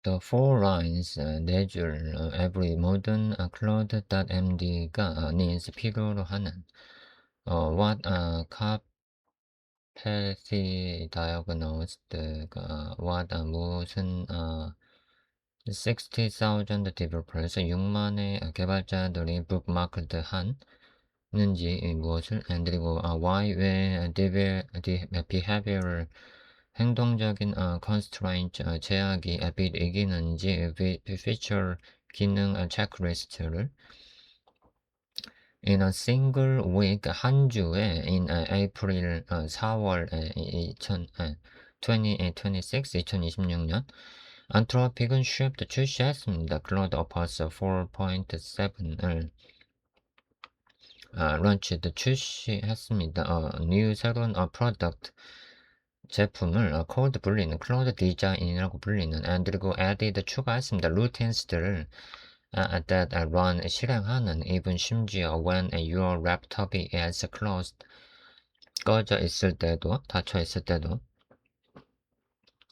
The four lines 네 줄 every modern cloud.md가 needs 필요로 하는 what capacity diagnosed what 무슨 60,000 developers 6만의 개발자들이 bookmarked 하는지 무엇을 그리고 why 왜 behavioral 행동적인 constraint 제약이 이기는지 feature 기능 체크리스트를 in a single week 한 주에 in April 4월 2026년 안트로픽은 shipped 출시했습니다. 클라우드 어퍼스 4.7을 런치드 출시했습니다. new 새로운 프로덕트 제품을 코드 불리는 클라우드 디자인이라고 불리는 그리고 added 추가했습니다. routines들을 that run 실행하는 even 심지어 when your laptop이 is closed 꺼져 있을 때도 닫혀 있을 때도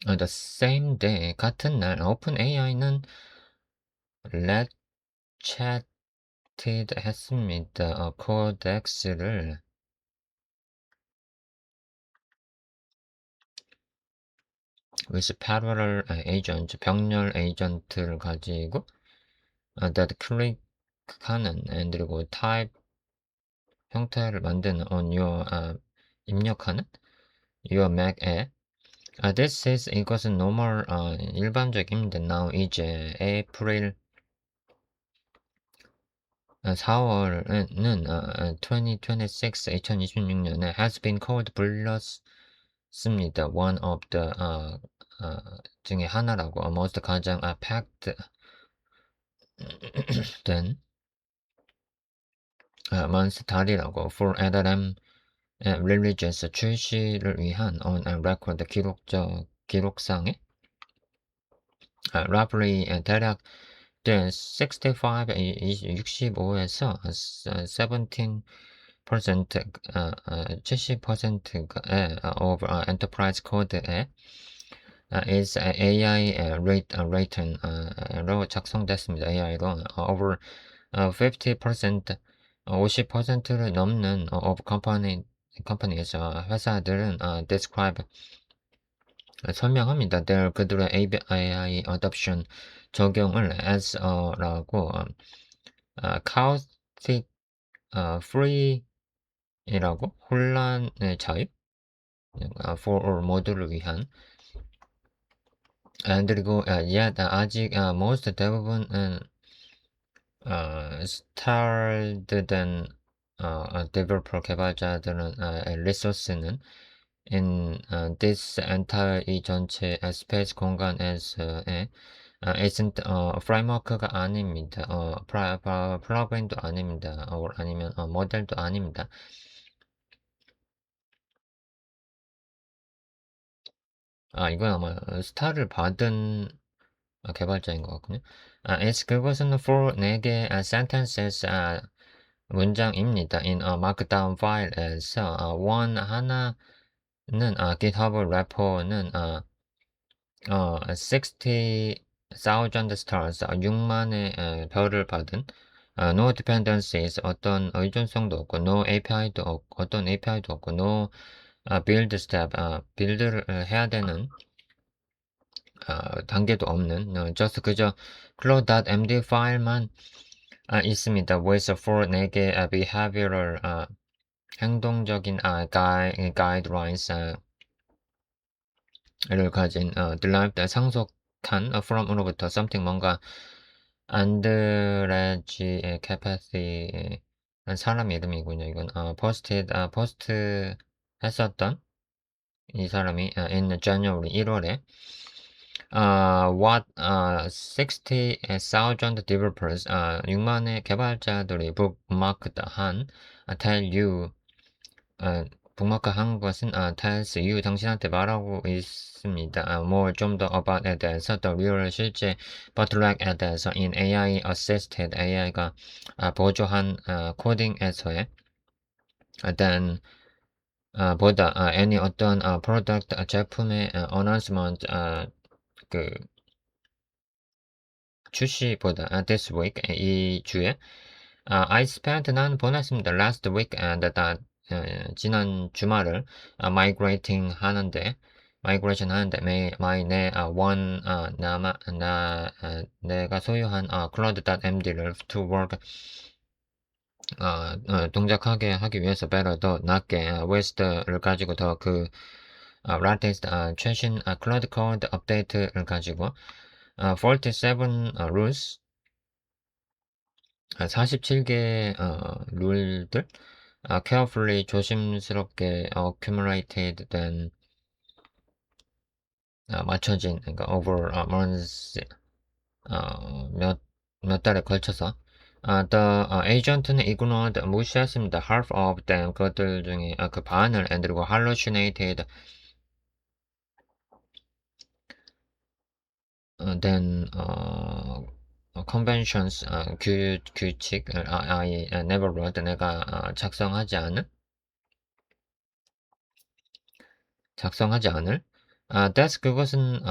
the same day 같은 날 오픈AI는 let chatted 했습니다. 코덱스를 with parallel agent 병렬 에이전트를 가지고 that 클릭하는 그리고 type 형태를 만드는 on your 입력하는 your Mac에 this is 이것은 normal 일반적입니다. now 이제 April 4월은 2026년에 has been called 불렸습니다. one of the 중에 하나라고 most 가장 packed 된 month 달이라고 for LLM releases 출시를 위한 on record 기록상에 roughly 대략 65, 65에서 17% 70%의 of enterprise code에 is AI written로 작성됐습니다. AI로 over 50% 50%를 넘는 of companies 회사들은 describe 설명합니다. 그들의 AI adoption 적용을 as라고 chaotic free이라고 혼란의 자유 for all 모두를 위한 그리고 yet 아직 most 대부분은 starred 된 developer 개발자들은 resource는 in this entire 이 전체 스페이스 공간에서의 isn't framework가 아닙니다. 플러그인도 아닙니다. 아니면 모델도 아닙니다. 이건 아마 스타를 받은 개발자인 것 같군요. it's 그것은 for 4개 sentences 문장입니다. in a markdown file에서 one 하나는 GitHub 래퍼는 60,000 stars 6만의 별을 받은 no dependencies 어떤 의존성도 없고 no API도 없고 어떤 API도 없고 no build step 빌드를 해야 되는 단계도 없는 just 그저 cloud.md 파일만 있습니다. with for 4개 behavioral 행동적인 guidelines 를 가진 derived 상속한 from으로부터 something 뭔가 안드레지의 capacity 사람 이름이군요. 이건 post 했었던 이 사람이 in January 1월에 what 60,000 developers 6만의 개발자들이 bookmarked 한 tell you 북마크 한 것은 tells you 당신한테 말하고 있습니다. more 좀 더 about에 대해서 the real 실제 bottleneck에 대해서 in AI assisted AI가 보조한 코딩에서의 than 보다 any 어떤 product 제품의 announcement 그 출시보다 this week 이 주에 I spent 난 보냈습니다. last week and 지난 주말을 migrating 하는데 migration 하는데 내 one 내가 소유한 cloud.md를 to work 동작하게 하기 위해서 better 더 낫게 with를 가지고 더 latest 최신 클라우드 코드 업데이트를 가지고 47 rules 47개 룰들 carefully 조심스럽게 accumulated 된 맞춰진 그러니까 over months 몇 달에 걸쳐서 the agent는 ignored 무시했습니다. half of them 그것들 중에 그 반을 그리고 hallucinated then conventions 규칙을 I never wrote 내가 작성하지 않을 that's 그것은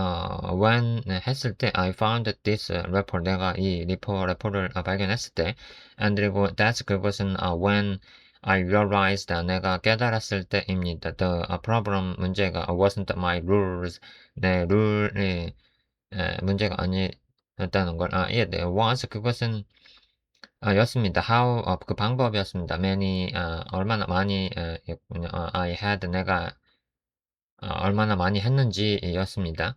when 했을 때 I found this report 내가 이 레포를 발견했을 때 and 그리고 that's 그것은 when I realized 내가 깨달았을 때입니다. The problem 문제가 wasn't my rules 내 룰이 문제가 아니었다는 걸 it was 그것은 였습니다. how 그 방법이었습니다. many 얼마나 많이 였군요. I had 내가 얼마나 많이 했는지였습니다.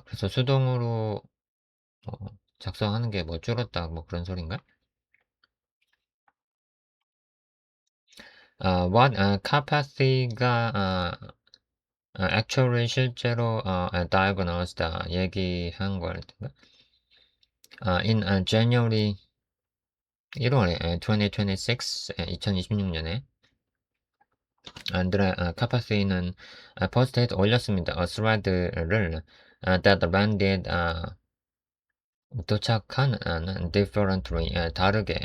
그래서 수동으로 작성하는 게 뭐 줄었다 뭐 그런 소린가? what capac이가 actually 실제로 diagnosed 얘기한 거였던가? in January 1월에 2026 2026년에 안드레 카파스는 포스트에 올렸습니다. thread를 that landed 도착한 differently 다르게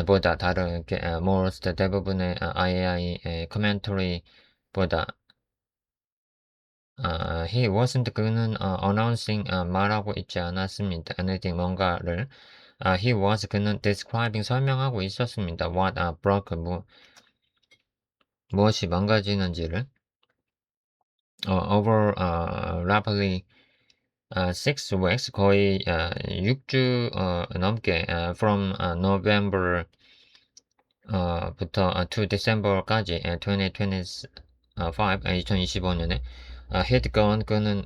보다 다르게 most 대부분의 AI commentary보다 he wasn't 그는 announcing 말하고 있지 않았습니다. anything 뭔가를 he was 그는 describing 설명하고 있었습니다. what broke 무엇이 망가지는지를 over rapidly 6 weeks 거의 6주 넘게 from November 부터 to December까지 2025년에 had gone 그는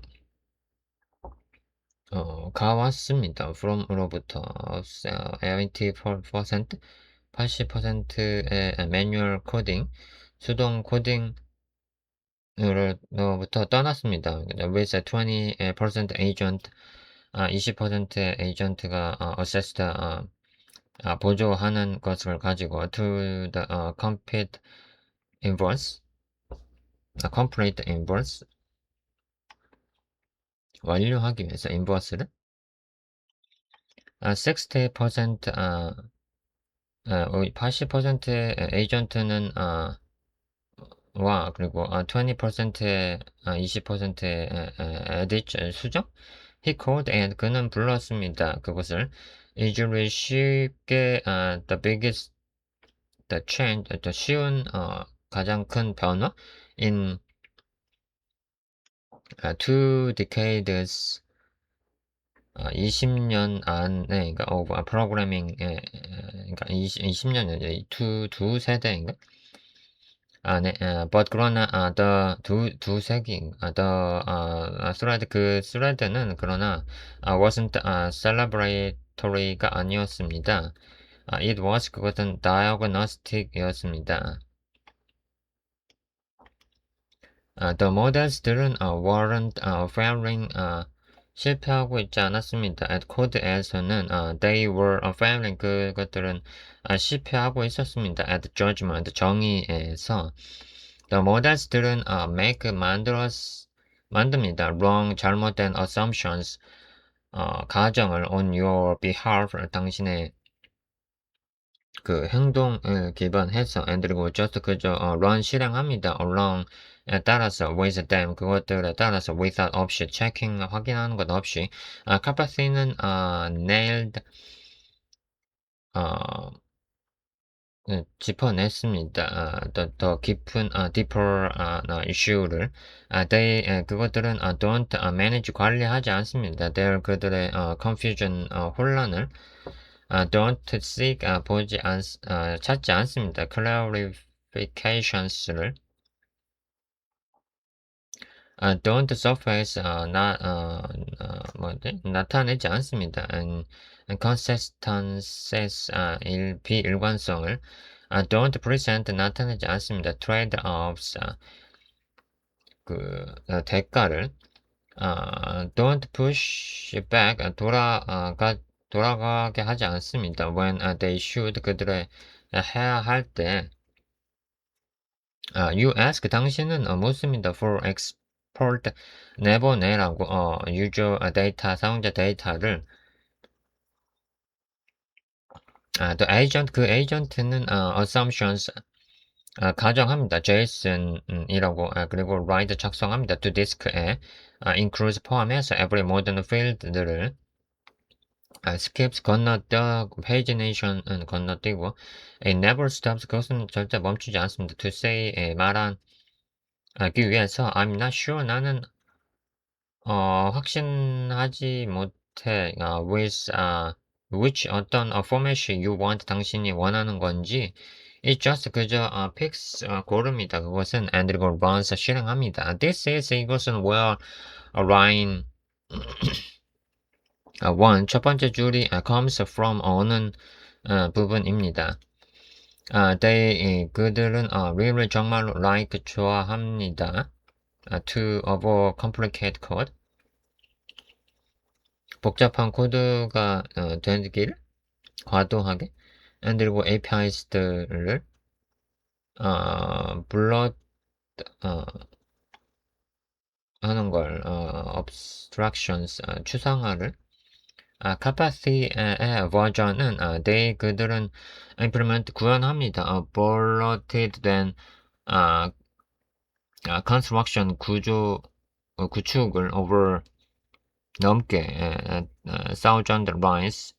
가왔습니다. from으로부터 80% 80%의 매뉴얼 코딩 수동 코딩 으로부터 떠났습니다. with 20% agent 20%의 에이전트가 assist 보조하는 것을 가지고 to the complete inverse 완료하기 위해서 inverse를 60% 80%의 에이전트는 와 그리고 20%의 20%의 edit 수정 he called and 그는 불렀습니다. 그것을 easily 쉽게 the biggest the change 더 쉬운 가장 큰 변화 in 2 decades 20년 안에 그러니까 of programming 그러니까 20년 두 세대인가 네, but 그러나 두 색이 thread 그 thread는 그러나 wasn't celebratory가 아니었습니다. it was 그것은 diagnostic이었습니다. the models들은 weren't failing 실패하고 있지 않았습니다. at code에서는 they were failing 그것들은 실패하고 있었습니다. at judgment 정의에서 the models들은 make 만듭니다. wrong 잘못된 assumptions 가정을 on your behalf 당신의 그 행동을 기반해서 and 그리고 just 그저 run 실행합니다. along 따라서 with them 그것들에 따라서 without 없이 checking 확인하는 것 없이 카파시는 nailed 어, 짚어냈습니다. 더 깊은 deeper 이슈를 they 그것들은 don't manage 관리하지 않습니다. They're 그들의 confusion 혼란을 don't seek 찾지 않습니다. clarifications를 don't surface 나타내지 않습니다. consistencies 비일관성을 don't present 나타내지 않습니다. trade-offs 대가를 don't push back 돌아가게 하지 않습니다. when they should 그들의 해야 할 때 you ask 당신은 묻습니다. for export 내보내라고 user 데이터 사용자 데이터를 the agent 그 에이전트는 assumptions 가정합니다. JSON이라고 그리고 write 작성합니다. to disk에 includes 포함해서 every modern field들을 skips 건너뛰고 pagination은 건너뛰고 it never stops 그것은 절대 멈추지 않습니다. to say 말하기 위해서 I'm not sure 나는 확신하지 못해 with which 어떤 format you want 당신이 원하는 건지 it just 그저 picks 고릅니다. 그것은 and 그리고 runs 실행합니다. This is 이것은 where line one 첫 번째 줄이 comes from 오는 부분입니다. they 그들은 really 정말로 like 좋아합니다. to avoid complicated code 복잡한 코드가 되길 과도하게 그리고 APIs들을 불러 하는 걸 abstractions 추상화를 카파시의 버전은 they 그들은 implement 구현합니다. bulleted 된 construction 구축을 over 넘게 thousand lines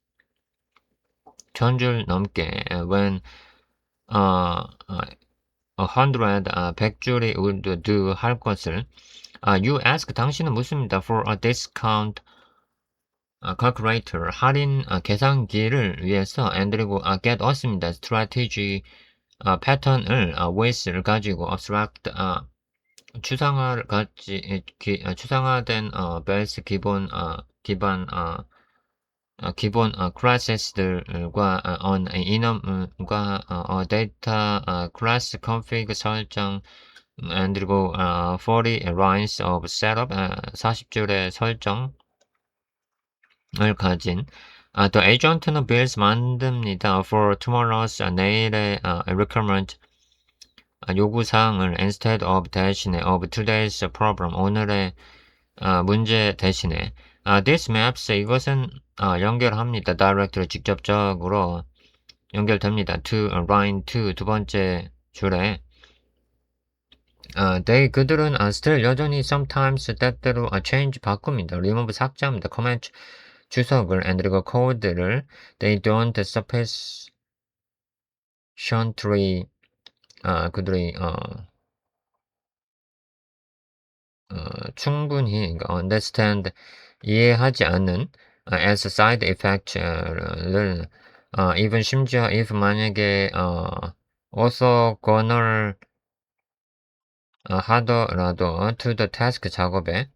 천줄 넘게 when 100줄이 would do 할 것을 you ask 당신은 묻습니다. for a discount calculator 할인 계산기를 위해서 and 그리고 get 얻습니다. strategy 패턴을 with를 가지고 abstract 추상화된 base 기본 classes들과 on 이놈과 data class config 설정 그리고 40 lines of setup 40줄의 설정을 가진 the agent는 builds 만듭니다. for tomorrow's 내일의 requirement 요구사항을 instead of 대신에 of today's problem 오늘의 문제 대신에 this maps 이것은 연결합니다. directly 직접적으로 연결됩니다. to line 2 두 번째 줄에 they 그들은 still 여전히 sometimes 때때로 change 바꿉니다. remove 삭제합니다. comment 주석을 and 그리고 코드를 they don't sufficiently 그들이 충분히 understand 이해하지 않는 as side effect를 even 심지어 if 만약에 orthogonal 하더라도 to the task 작업에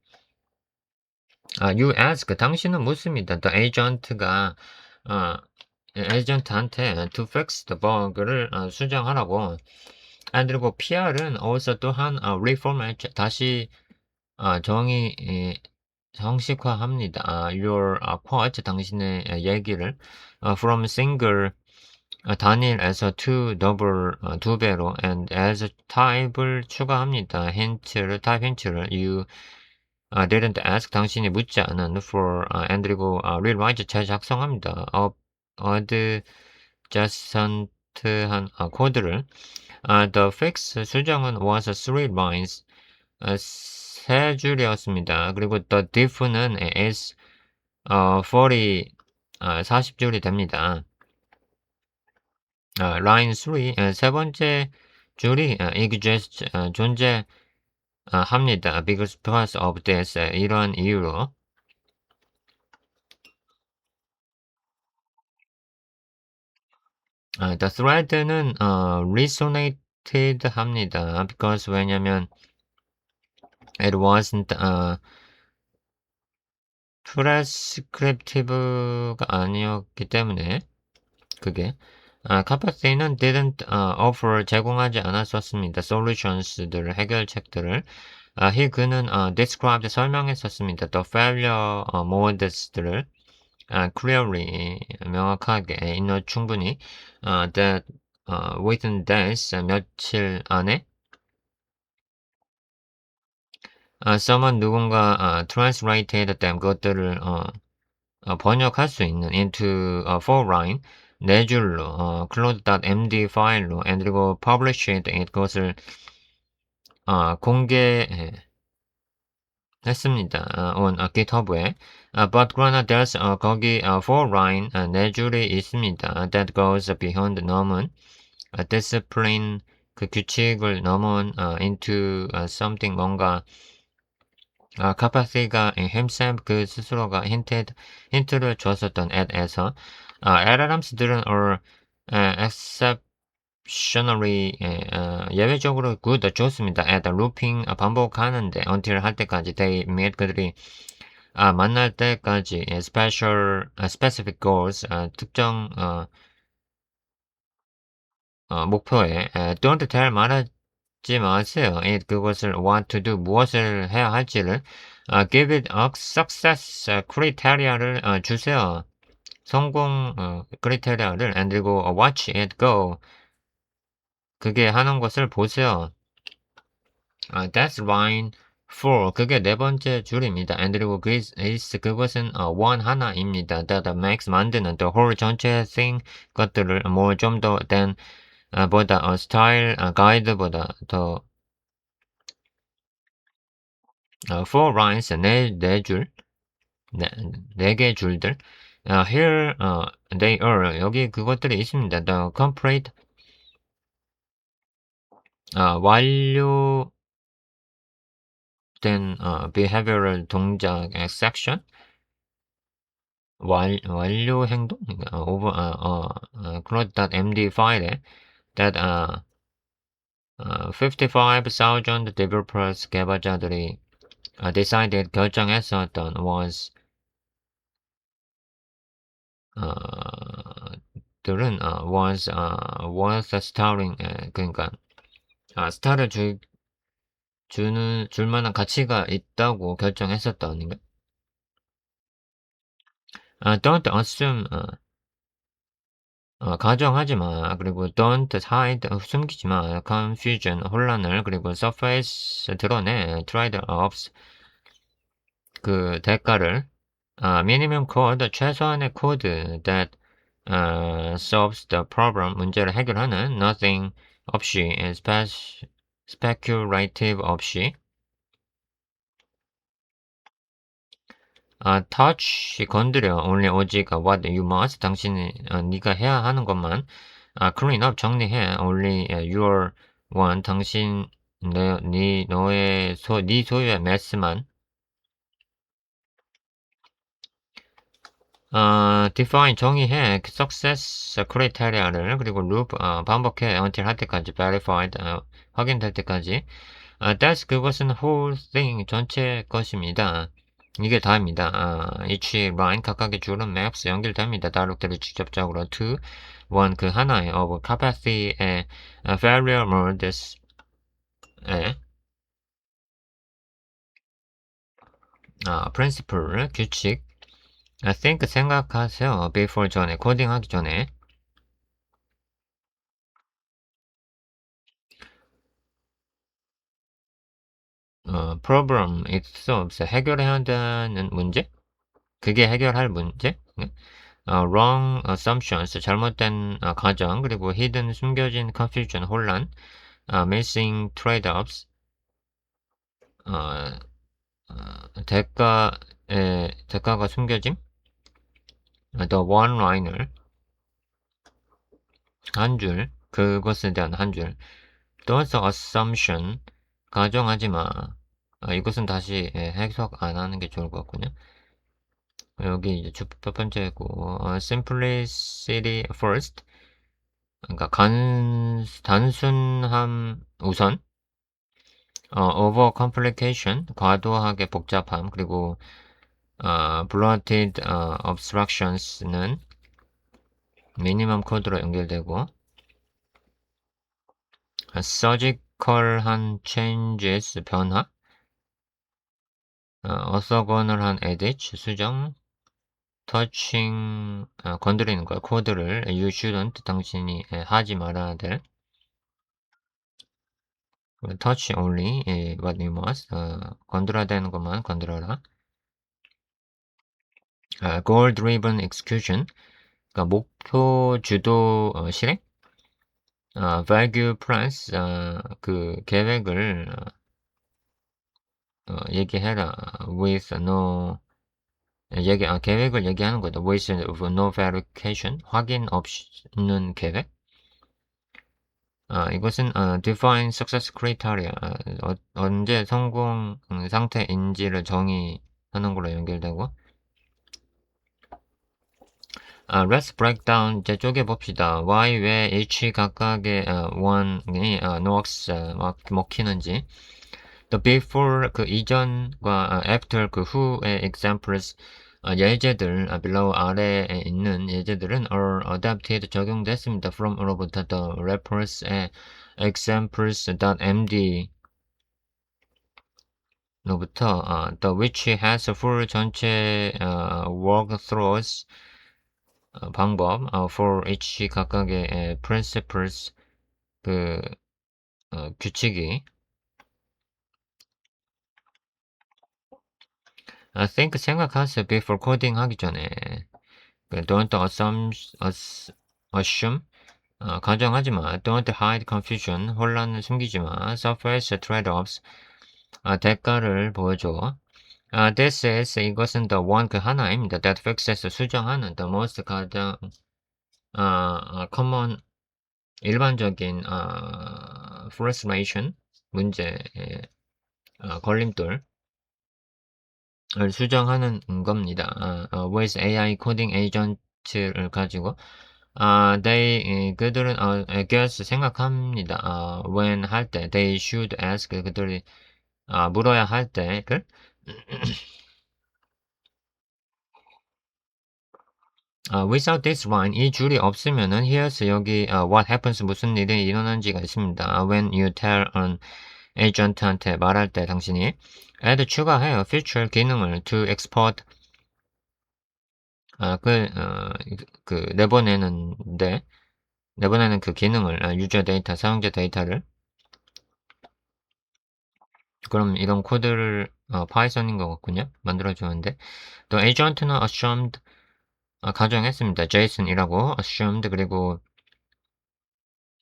you ask 당신은 묻습니다. the agent가 에이전트한테 to fix the bug를 수정하라고 그리고 PR은 also 또한 reformat 다시 정식화합니다. your quote 당신의 얘기를 from single 단일에서 to double 두 배로 and as type을 추가합니다. 힌트를 type 힌트를 you didn't ask 당신이 묻지 않은 for and 그리고 rewrite 재작성합니다. adjacent한 코드를 the fix 수정은 was 3 lines 세 줄이었습니다. 그리고 the diff는 is 40 40줄이 됩니다. line 3 세 번째 줄이 exist 존재합니다. because of this 이런 이유로 the thread는 resonated 합니다. because 왜냐면 it wasn't prescriptive가 아니었기 때문에 그게 카파시는 didn't offer 제공하지 않았었습니다. solutions들을 해결책들을 그는 described 설명했었습니다. the failure modes들을 clearly 명확하게 충분히 that within days 며칠 안에 someone 누군가 translated them 그것들을 번역할 수 있는 into four line 네 줄로 cloud.md 파일로 그리고 published 그것을 공개했습니다. on GitHub에. but 그러나 there's 거기 four line 네 줄이 있습니다. that goes beyond 넘은 discipline 그 규칙을 넘은 into something 뭔가 카파시가 himself 그 스스로가 힌트를 줬었던 at에서 LLMs들은 are exceptionally 예외적으로 good 좋습니다. at looping 반복하는데 until 할 때까지 they meet 그들이 만날 때까지 specific goals 특정 목표에 don't tell 말하지 마세요. 그것을 what to do 무엇을 해야 할지를 give it a success criteria를 주세요. 성공 크리테리아를 그리고 watch it go 그게 하는 것을 보세요. that's line 4 그게 네 번째 줄입니다. 그리고 그것은 one 하나입니다. that makes 만드는 the whole 전체 thing 것들을 more 좀 더 than 보다 스타일 가이드보다 더 four lines 네 줄, 네 개 줄들. here they are 여기 그것들이 있습니다. the complete 완료된 behavioral 동작 section 완료 행동 over cloud.md 파일에 that 55,000 developers 개발자들이 decided 결정했었던 was 들은 was worth starring 그러니까 스타를 줄 만한 가치가 있다고 결정했었다 아닌가? don't assume 가정하지 마. 그리고 don't hide 숨기지 마. confusion 혼란을 그리고 surface 드러내 trade-offs 그 대가를 minimum code 최소한의 코드 that solves the problem 문제를 해결하는 nothing 없이 speculative 없이 touch 건드려 only 오직 what you must 당신이 네가 해야 하는 것만 clean up 정리해 only your one 당신 네 소유의 mess만 define 정의해 success criteria를 그리고 loop 반복해 until 할 때까지 verified 확인될 때까지 that's 그것은 whole thing 전체 것입니다. 이게 다입니다. each line 각각의 줄은 maps 연결됩니다. 다루들이 직접적으로 to one 그 하나의 of capacity의 failure modes principle 규칙 think 생각하세요. before 전에 코딩하기 전에 problem it solves 해결해야 한다는 문제 그게 해결할 문제 wrong assumptions 잘못된 가정 그리고 hidden 숨겨진 confusion 혼란 missing trade-offs 대가가 숨겨짐? The one-liner 한 줄, 그것에 대한 한 줄. Don't assumption 가정하지 마. 이것은 다시 해석 안 하는 게 좋을 것 같군요. 여기 이제 첫 번째고 simplicity first. 그러니까 단순함 우선. over complication 과도하게 복잡함. 그리고 bloated obstructions는 미니멈 코드로 연결되고 surgical한 changes 변화. orthogonal한 edit 수정. touching 건드리는 거야. 코드를 you shouldn't 당신이 하지 말아야 될. touch only what you must 건드려야 되는 것만 건드려라. goal driven execution 그러니까 목표 주도 실행. value plans 그 계획을 얘기해라. with no 계획을 얘기하는 거다. with no verification 확인 없는 계획. 이것은 define success criteria 언제 성공 상태인지를 정의하는 걸로 연결되고. let's break down 이제 쪼개봅시다. why 왜 each 각각의 one이 works 먹히는지. the before 그 이전과 after 그 후의 examples 예제들 below 아래에 있는 예제들은 are adapted 적용됐습니다. from으로부터 the reference의 examples.md 로부터 the which has full 전체 walkthroughs 방법 for each 각각의 principles 그 규칙이 think 생각하세요. before coding 하기 전에 don't assume 가정하지 마. don't hide confusion 혼란을 숨기지 마. surface trade-offs 대가를 보여줘. this is 이것은 the one 그 하나입니다. that fixes 수정하는 the most 가장 common 일반적인 frustration 문제 걸림돌 을 수정하는 겁니다. with AI 코딩 에이전트를 가지고 그들은 guess 생각합니다. when 할 때 they should ask 그들이 물어야 할 때를 without this line 이 줄이 없으면은 here's 여기 what happens 무슨 일이 일어나는지가 있습니다. when you tell an agent한테 말할 때 당신이 add 추가해요. feature 기능을 to export 내보내는 그 기능을 유저 데이터, 사용자 데이터를 그럼 이런 코드를 파이썬인 것 같군요. 만들어주는데 또 agent는 assumed 가정했습니다. JSON이라고 assumed 그리고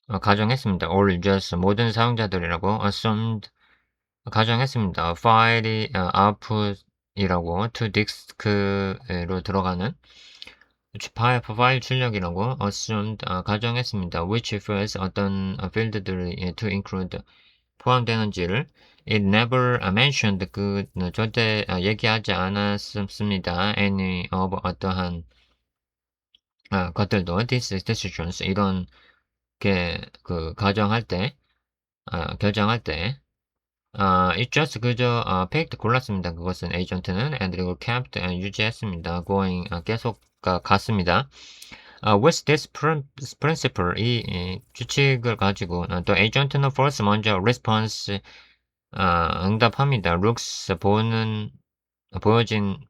가정했습니다. all users 모든 사용자들이라고 assumed 가정했습니다. 파일이 output이라고 to disk로 들어가는 파일 출력이라고 assumed 가정했습니다. which fields 어떤 필드들이 to include 포함되는지를 it never mentioned 절대 얘기하지 않았습니다. any of 어떠한 것들도 these decisions 이런 가정할 때 결정할 때 it just 그저 picked 골랐습니다. 그것은 에이전트는 and 그리고 kept 유지했습니다. going 계속 갔습니다. with this principle 이 규칙을 가지고 또 에이전트는 first 먼저 response 응답합니다. looks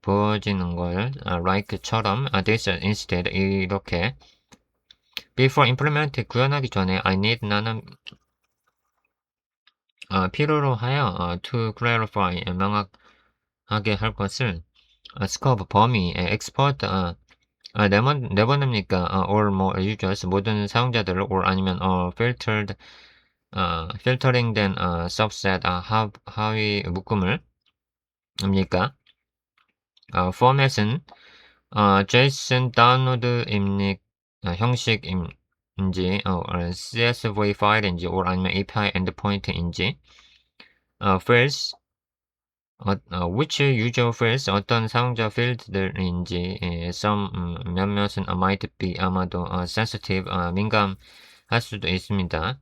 보여지는 걸 like처럼 this instead 이렇게 before implement 구현하기 전에 I need 나는 필요로 하여 to clarify 명확하게 할 것을 scope 범위 export 내보냅니까 all more users 모든 사용자들을 or 아니면 filtered 필터링된 subset 하위 묶음을 입니까? 포맷은 JSON 다운로드입니 형식인지 CSV 파일인지 아니면 API 엔드포인트인지 fields which user fields 어떤 사용자 필드들인지 some 몇몇은 might be 아마도 sensitive 민감할 수도 있습니다.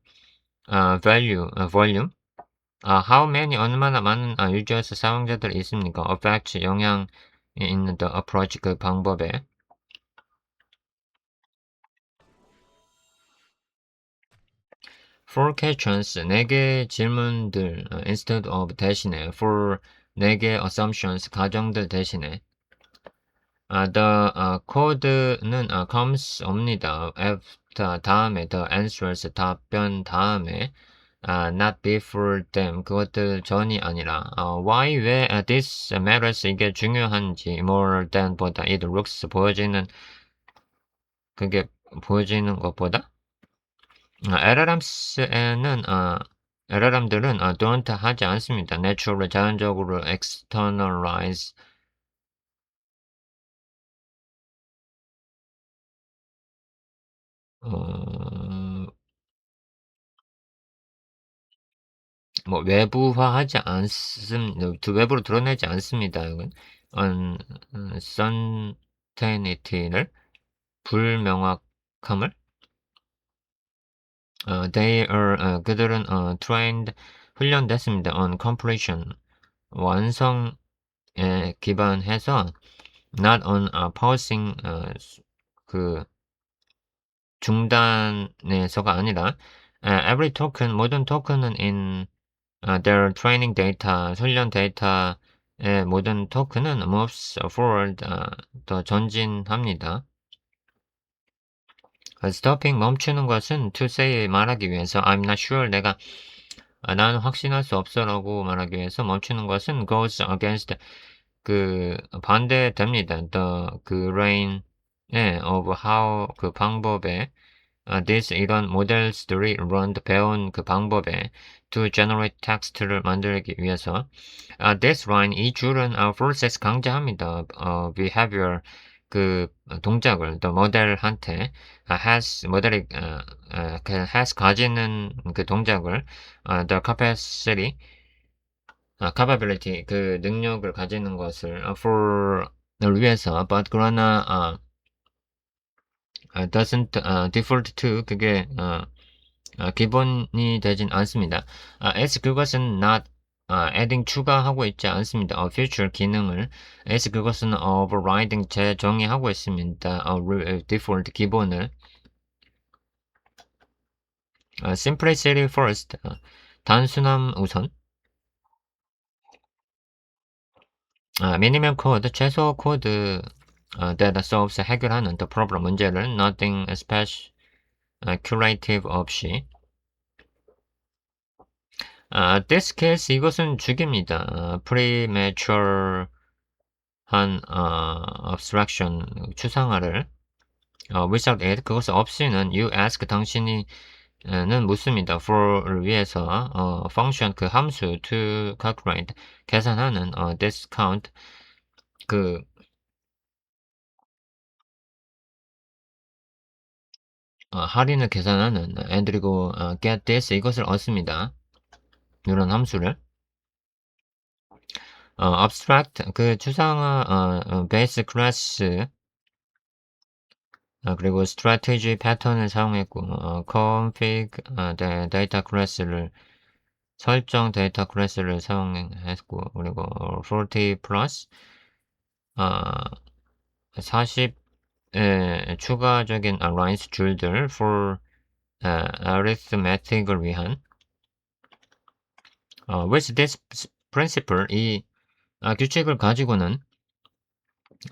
value volume how many 얼마나 많은 users 사용자들이 있습니까? affect 영향이 있는 the approach 그 방법에 four questions 4개 질문들 instead of 대신에 for 4개 assumptions 가정들 대신에 the code는 comes 옵니다. after 다음에 the answers 답변 다음에 not before them 그것들 전이 아니라 why 왜 this matters 이게 중요한지 more than 보다 it looks 보여지는 그게 보여지는 것보다 LLM들은 don't 하지 않습니다. naturally 자연적으로 externalize 뭐 외부화하지 않습니다. 외부로 드러내지 않습니다. 이건 uncertainty를 불명확함을 they are 그들은 trained 훈련됐습니다. on completion 완성에 기반해서 not on pausing 그 중단에서가 아니라 every token 모든 토큰은 in their training data 훈련 데이터의 모든 토큰은 moves forward 더 전진합니다. stopping 멈추는 것은 to say 말하기 위해서 I'm not sure 내가 나는 확신할 수 없어라고 말하기 위해서 멈추는 것은 goes against 그 반대됩니다. the grain of how 그 방법에 this 이런 모델들이 run 배운 그 방법에 to generate text를 만들기 위해서 this line 이 줄은 forces 강제합니다. behavior 그 동작을 the 모델한테 모델이 has 가지는 그 동작을 the capability 그 능력을 가지는 것을 for를 위해서 but 그러나 doesn't default to 그게 기본이 되진 않습니다. as 그것은 not adding 추가하고 있지 않습니다. feature 기능을 as 그것은 overriding 재정의하고 있습니다. default 기본을 simplicity first 단순함 우선 minimum code 최소 코드 that solves 해결하는 the problem 문제를 nothing special curative 없이 this case 이것은 죽입니다. premature 한 abstraction 추상화를 without it 그것을 없이는 you ask 당신이 는 묻습니다. for를 위해서 function 그 함수 to calculate 계산하는 discount 그 할인을 계산하는 and 그리고 get this 이것을 얻습니다. 이런 함수를 abstract 그 추상화 base class 그리고 strategy 패턴을 사용했고 config 데이터 클래스를 설정 데이터 클래스를 사용했고 그리고 40 플러스 40의 추가적인 lines 줄들 for arithmetic을 위한 with this principle 이 규칙을 가지고는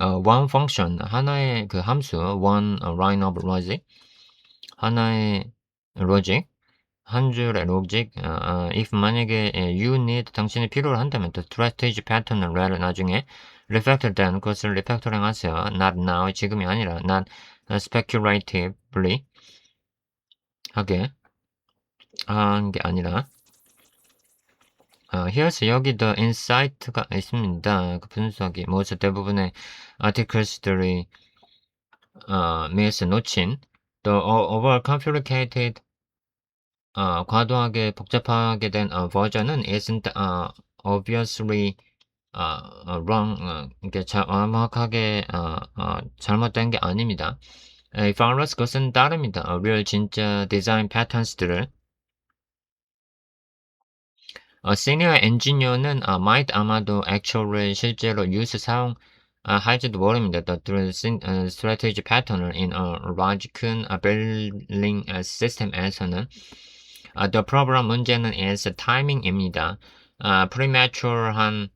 one function 하나의 그 함수 one line of logic 하나의 logic 한 줄의 로직 if 만약에 you need 당신이 필요로 한다면 the strategy pattern을 나중에 refactor then 그것을 refactoring 하세요. not now 지금이 아니라 not speculatively 하게 한 게 아니라 here's 여기 the insight가 있습니다. 그 분석이 모두 대부분의 articles들이 miss 놓친 the over complicated 과도하게 복잡하게 된 버전은 isn't obviously wrong 이게 정확하게 잘못된 게 아닙니다. follows 그것은 따릅니다. real 진짜 디자인 패턴스들을 시니어 엔지니어는 might 아마도 actually 실제로 use 사용 할지도 모릅니다. The strategy pattern을 in a large 큰 building system에서는 the problem 문제는 is timing입니다. premature한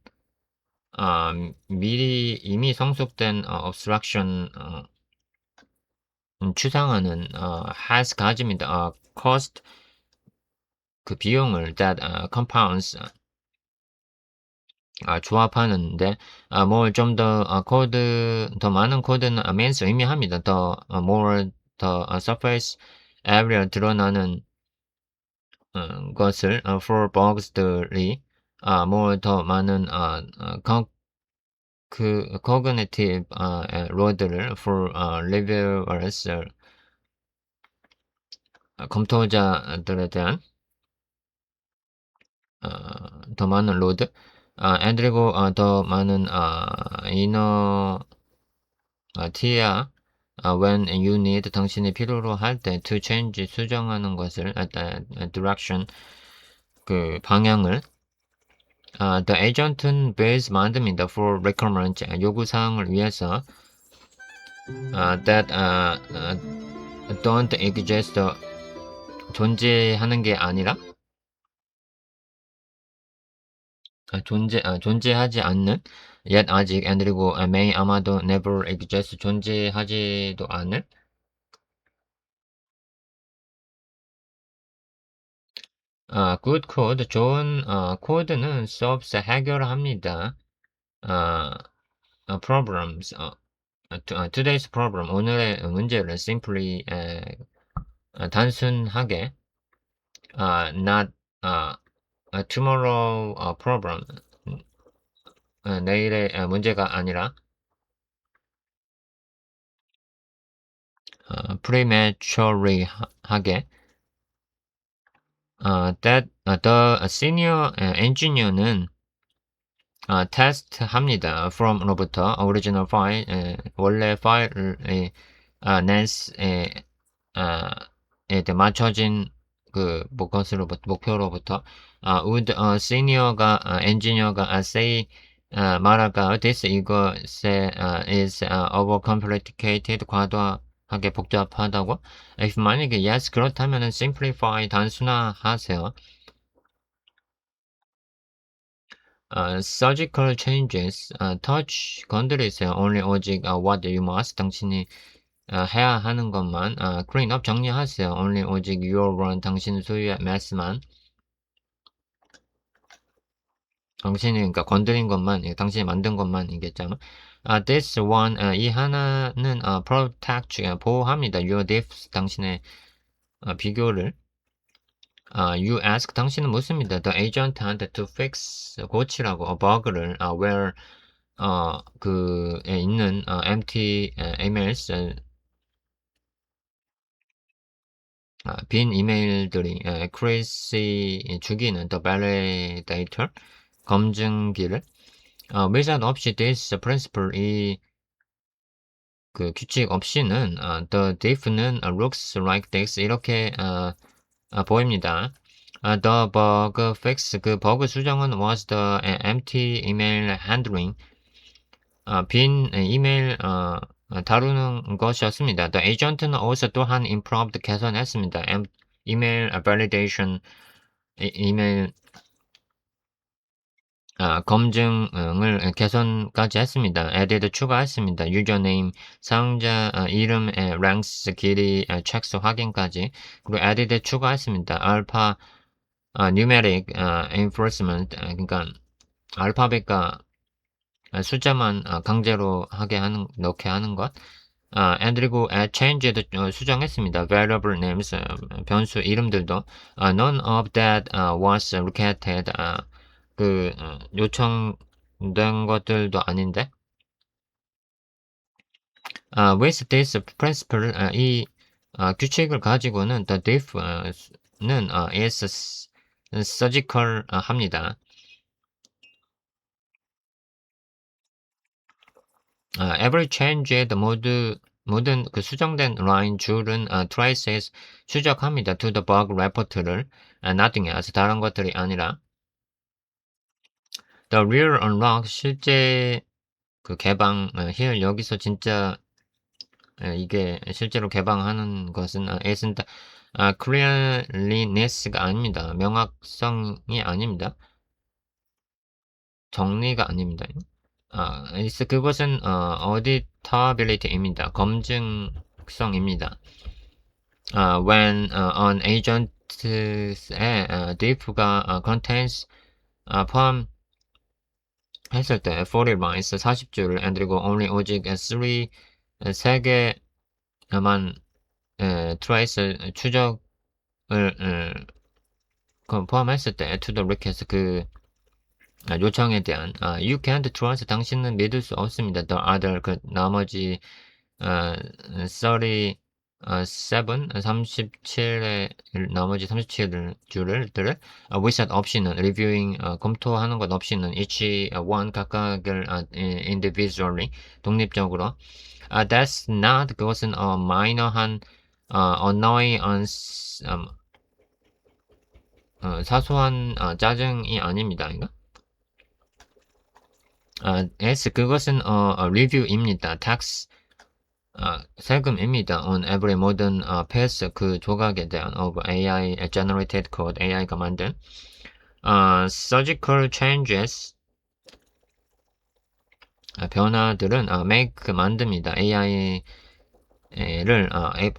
미리 이미 성숙된 obstruction 추상화는 has 가집니다. cost 그 비용을 that compounds 조합하는데 more 좀 더 코드 더 많은 코드는 means 의미합니다. 더 more 더 surface area 드러나는 것을 for bugs들이 more 더 많은 그 cognitive load를 for reviewers 검토자들에 대한 더 많은 로드 그리고 더 많은 inner tier when you need 당신이 필요로 할 때 to change 수정하는 것을 direction 그 방향을 the agent은 base 만듭니다 for requirement 요구사항을 위해서 that don't exist 존재하는 게 아니라 존재하지 않는 yet 아직 그리고 may 아마도 never exist 존재하지도 않을 good code 좋은 코드는 solves 해결합니다. problems today's problem 오늘의 문제를 simply 단순하게 not tomorrow problem 내일의 문제가 아니라 prematurely하게 that the senior engineer는 테스트합니다. from로부터 original file 원래 파일의 nance에 맞춰진 그 목표로부터 would senior가 engineer가 say 말하가 this 이것에 is overcomplicated 과도하게 복잡하다고 if 만약에 yes 그렇다면은 simplify 단순화하세요. surgical changes, touch 건드리세요. only 오직 what you must 당신이 해야 하는 것만 clean up 정리하세요. only 오직 your own 당신 소유의 mess만 당신이 그러니까 건드린 것만 당신이 만든 것만이겠죠. this one 이 하나는 protect 보호합니다. your diffs 당신의 비교를 you ask 당신은 묻습니다. the agent한테 to fix 고치라고 bug를 where 그에 있는 empty emails 빈 이메일들이 accuracy 주기는 the validator 검증기를 wizard 없이 this principle 이 그 규칙 없이는 the diff는 looks like this 이렇게 보입니다. The bug fix 그 버그 수정은 was the empty email handling 빈 이메일 다루는 것이었습니다. The agent는 also 또한 improved 개선했습니다. 이메일 validation 이메일 검증을 개선까지 했습니다. added 추가했습니다. username 사용자 이름의 ranks 길이 checks 확인까지 그리고 added 추가했습니다. alpha numeric enforcement 그러니까 알파벳과 숫자만 강제로 넣게 하는 것 and 그리고 change도 수정했습니다. variable names, 변수 이름들도. none of that was requested. 요청된 것들도 아닌데. with this principle, 이 규칙을 가지고는 the diff는 is surgical 합니다. every change의 모든 그 수정된 라인 줄은 traces 추적합니다. to the bug report를 nothing else 다른 것들이 아니라. the real unlock 실제 그 개방 here 여기서 진짜 이게 실제로 개방하는 것은 isn't cleanliness가 아닙니다. 명확성이 아닙니다. 정리가 아닙니다. 그것은 auditability입니다. 검증성입니다. when an agent의 diff가 contains 포함했을 때 40 lines 40줄 and 그리고 only 오직 3개만 trace 추적을 포함했을 때 to the request 요청에 대한 you can't trust 당신은 믿을 수 없습니다. the other 나머지 37의 나머지 37줄을 without 없이는 reviewing 검토하는 것 없이는 each one 각각을 individually 독립적으로 that's not 그것은 minor한 annoyance 사소한 짜증이 아닙니다. 인가? S 그것은 review입니다. tax 세금입니다. on every modern pass 그 조각에 대한 of AI generated code AI가 만든 surgical changes 변화들은 make 만듭니다. AI를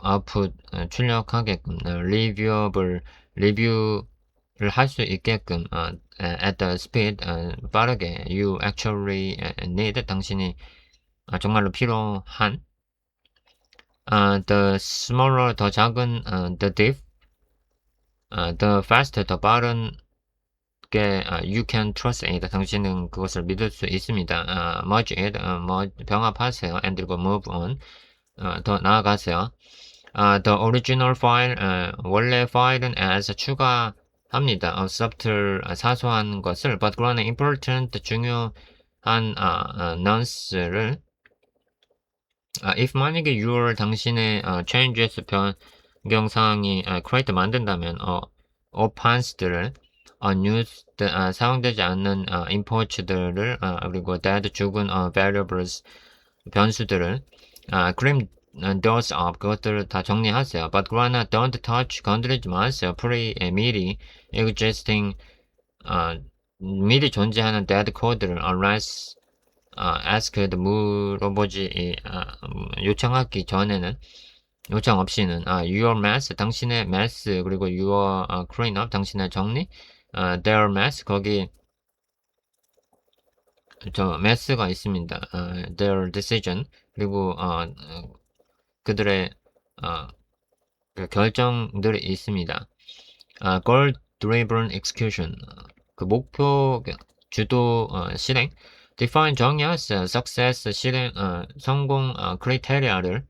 output 출력하게끔 reviewable review를 할 수 있게끔 at the speed 빠르게 you actually need 당신이 정말로 필요한 the smaller 더 작은 the diff the faster 더 빠른 게 you can trust it 당신은 그것을 믿을 수 있습니다. merge it 병합하세요 and 그리고 move on 더 나아가세요. the original file 원래 파일은 as 추가합니다. subtle 사소한 것을 but 그러나 important 중요한 nuance를 if 만약에 your 당신의 changes 변경사항이 create 만든다면 offense들을 unused 사용되지 않는 imports들을 그리고 dead 죽은 variables 변수들을 clean those up 그것들을 다 정리하세요. but 그러나 don't touch 건드리지 마세요. 미리 existing 미리 존재하는 dead code를 unless asked 물어보지 요청하기 전에는 요청 없이는 your mess 당신의 mess 그리고 your clean up 당신의 정리 their mess 거기 저 mess가 있습니다. their decision 그리고 그들의 그 결정들이 있습니다. goal driven execution 그 목표 주도 실행 define 정의하세요. success 실행 성공 criteria를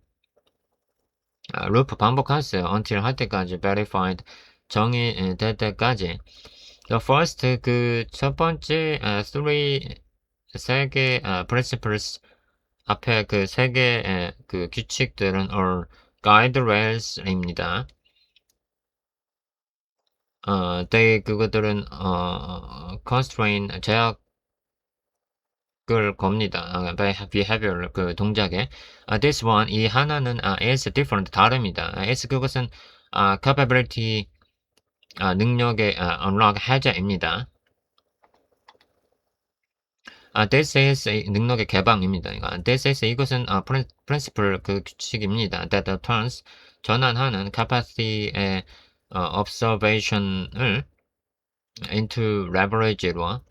loop 반복하세요. until 할 때까지 verified 정의될 때까지 the first 그 첫 번째 세 개 principles 앞에 그 세 개의 그 규칙들은 or guiderails입니다. 그것들은 constraint 제약을 겁니다. behavior 그 동작에. this one 이 하나는 is different 다릅니다. is 그것은 capability 능력의 unlock 해제입니다. this is 능력의 개방입니다. this is 이것은 principle 그 규칙입니다. that turns 전환하는 capacity의 observation을 into leverage로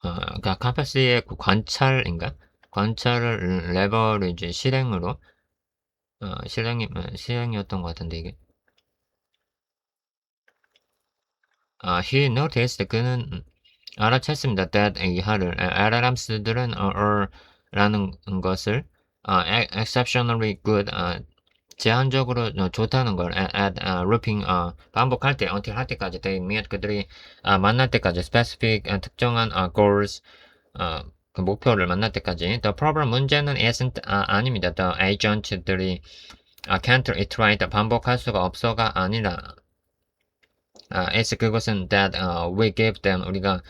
그러니까 컴패스의 그 관찰인가? 관찰을 레버리지 실행으로 실행이었던 것 같은데 이게. He noticed 그는 알아챘습니다. that 이하를 LLMs들은 라는 것을 exceptionally good 제한적으로 좋다는 걸 at looping 반복할 때 until 할 때까지 they meet 그들이 만날 때까지 specific 특정한 goals 그 목표를 만날 때까지 the problem 문제는 isn't 아닙니다. the agent들이 can't iterate 반복할 수가 없어가 아니라 it's 그것은 that we give them 우리가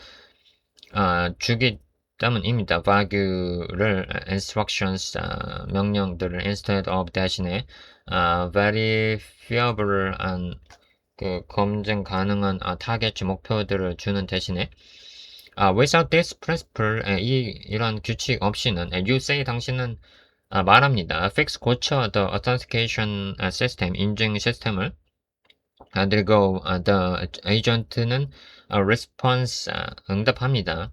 주기 때문입니다. value를 instructions 명령들을 instead of 대신에 verifiable한 그 검증 가능한 타겟 목표들을 주는 대신에 without this principle 이런 규칙 없이는 you say 당신은 말합니다. fix 고쳐 the authentication system 인증 시스템을 그리고 the agent는 response 응답합니다.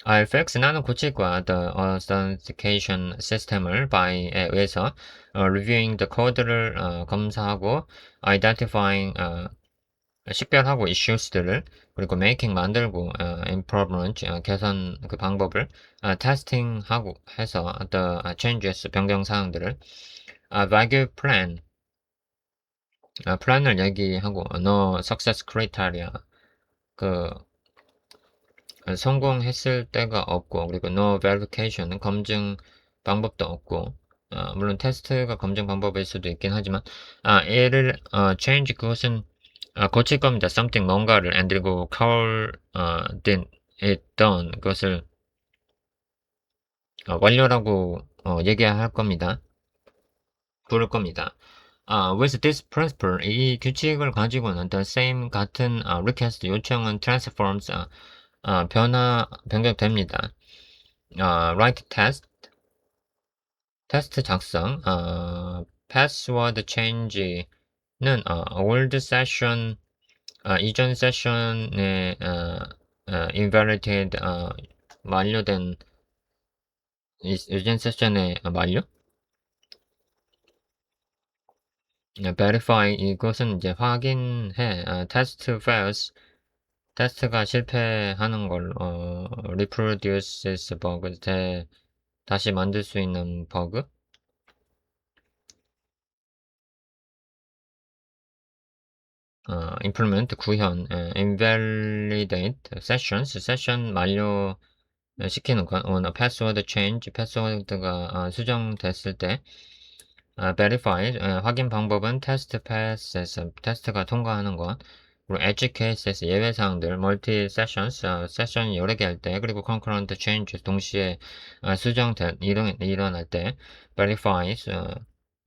fix 나는 고칠 거야. the authentication system을 by에 의해서 reviewing the code를 검사하고 identifying 식별하고 issues들을 그리고 making 만들고 improvement 개선 그 방법을 testing하고 해서 the changes 변경 사항들을 value plan 플랜을 얘기하고 no success criteria 그 성공했을 때가 없고 그리고 no verification 검증 방법도 없고 물론 테스트가 검증 방법일 수도 있긴 하지만 얘를 change 그것은 고칠 겁니다. something 뭔가를 and 그리고 call it done 그것을 완료라고 얘기할 겁니다. 부를 겁니다. with this principle 이 규칙을 가지고는 the same 같은 request 요청은 transforms 변경됩니다. write test 테스트 작성 password change는 old session 이전 세션에 invalid 만료된 이전 세션의 만료 verify 이것은 이제 확인해 test fails 테스트가 실패하는 걸 reproduces bug 다시 만들 수 있는 버그 implement 구현 invalidate sessions 세션 만료 시키는 건 on a password change 패스워드가 수정됐을 때 verify 확인 방법은 test passes 테스트가 통과하는 것 그리고 edge cases 예외 사항들 multi sessions 세션 여러 개 할 때 그리고 concurrent changes 동시에 수정된 일어날 때 verify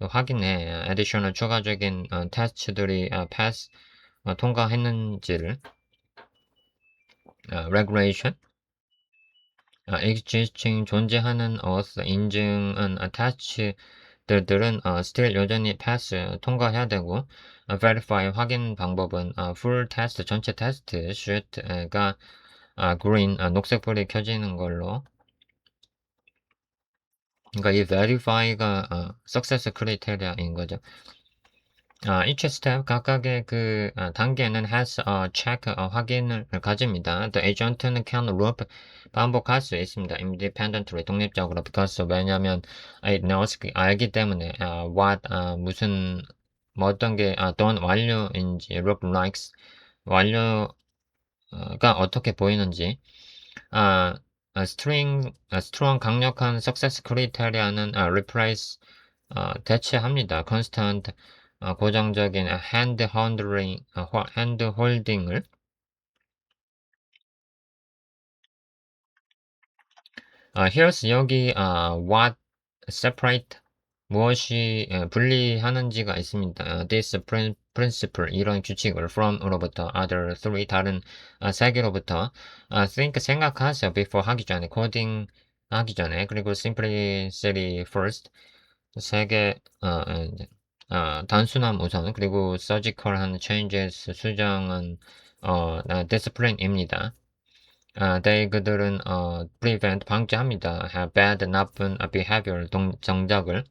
확인해 additional 추가적인 테스트들이 pass 통과했는지를 regulation existing 존재하는 auth 인증은 attach들은 still 여전히 pass 통과해야 되고 verify 확인 방법은 full test 전체 테스트 shoot가 green 녹색불이 켜지는 걸로 그러니까 이 verify가 success criteria인 거죠. each step 각각의 그 단계는 has a check 확인을 가집니다. The agent는 can loop 반복할 수 있습니다. independently 독립적으로 because 왜냐하면 it knows 알기 때문에 what 무슨 뭐 어떤 게 done 완료인지 look likes 완료가 어떻게 보이는지 strong 강력한 success criteria는 replace 대체합니다. constant 고정적인 hand holding을 here's 여기 what separate 무엇이 분리하는지가 있습니다. this principle 이런 규칙을 from으로부터 other three 다른 세 개로부터 think 생각하세요 before 하기 전에 코딩 하기 전에 그리고 simplicity first 세개 단순함 우선 그리고 surgical한 changes 수정은 discipline입니다. they 그들은 prevent 방지합니다. have bad 나쁜 behavior 정적을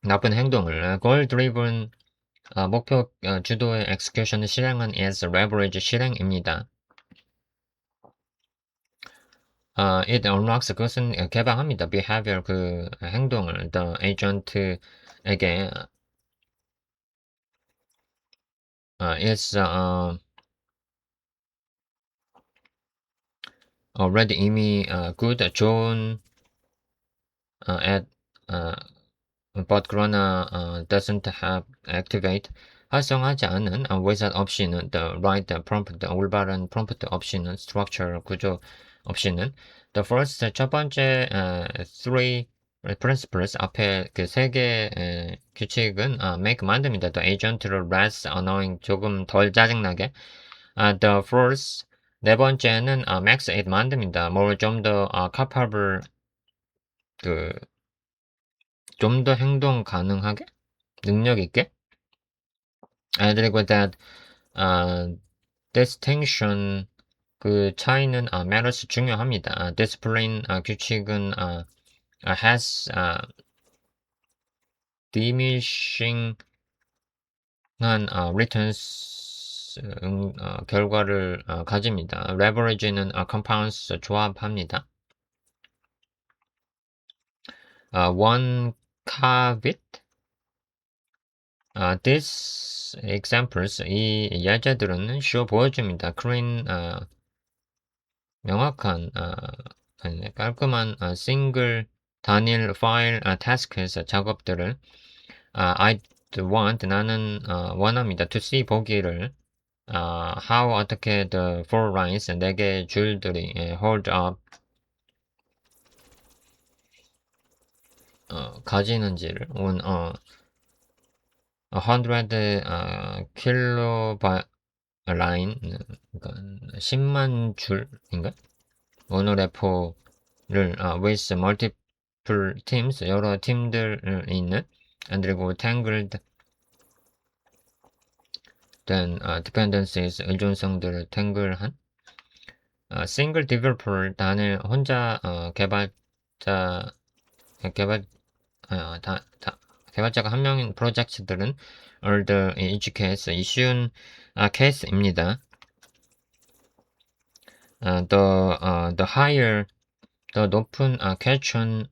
나쁜 행동을 goal driven 목표 주도의 execution 실행은 is leverage 실행입니다. it unlocks 그것은 개방합니다. behavior 그 행동을 the agent에게 is already 이미 good 좋은 at but 그러나 doesn't have activate 활성하지 않은 without 없이는 the right prompt 올바른 prompt 없이는 structure 구조 없이는 the first 첫 번째 three principles 앞에 그 세 개 규칙은 make 만듭니다. the agent를 less annoying 조금 덜 짜증나게 the first 네 번째는 max it 만듭니다. more 좀 더 capable 그 좀 더 행동 가능하게 능력 있게 그리고 that distinction 그 차이는 matters 중요합니다. discipline 규칙은 has diminishing 한 returns 결과를 가집니다. leverage는 compounds 조합합니다. one caveat these examples 이 예제들은 show 보여줍니다. clean 명확한 깔끔한 single 단일 파일 tasks 작업들을 I want 나는 원합니다. to see 보기를 how 어떻게 the four lines 네 개 줄들이 hold up 가지는지를 on 100 킬로바이트 라인 그러니까 10만 줄인가? 모노레포를 with multiple teams 여러 팀들 있는 그리고 tangled 된 dependencies 의존성들을 탱글한 single developer 단일 혼자 개발자 개발 개발자가 한 명인 프로젝트들은 older each case 이 쉬운 케이스입니다. the higher 더 높은 question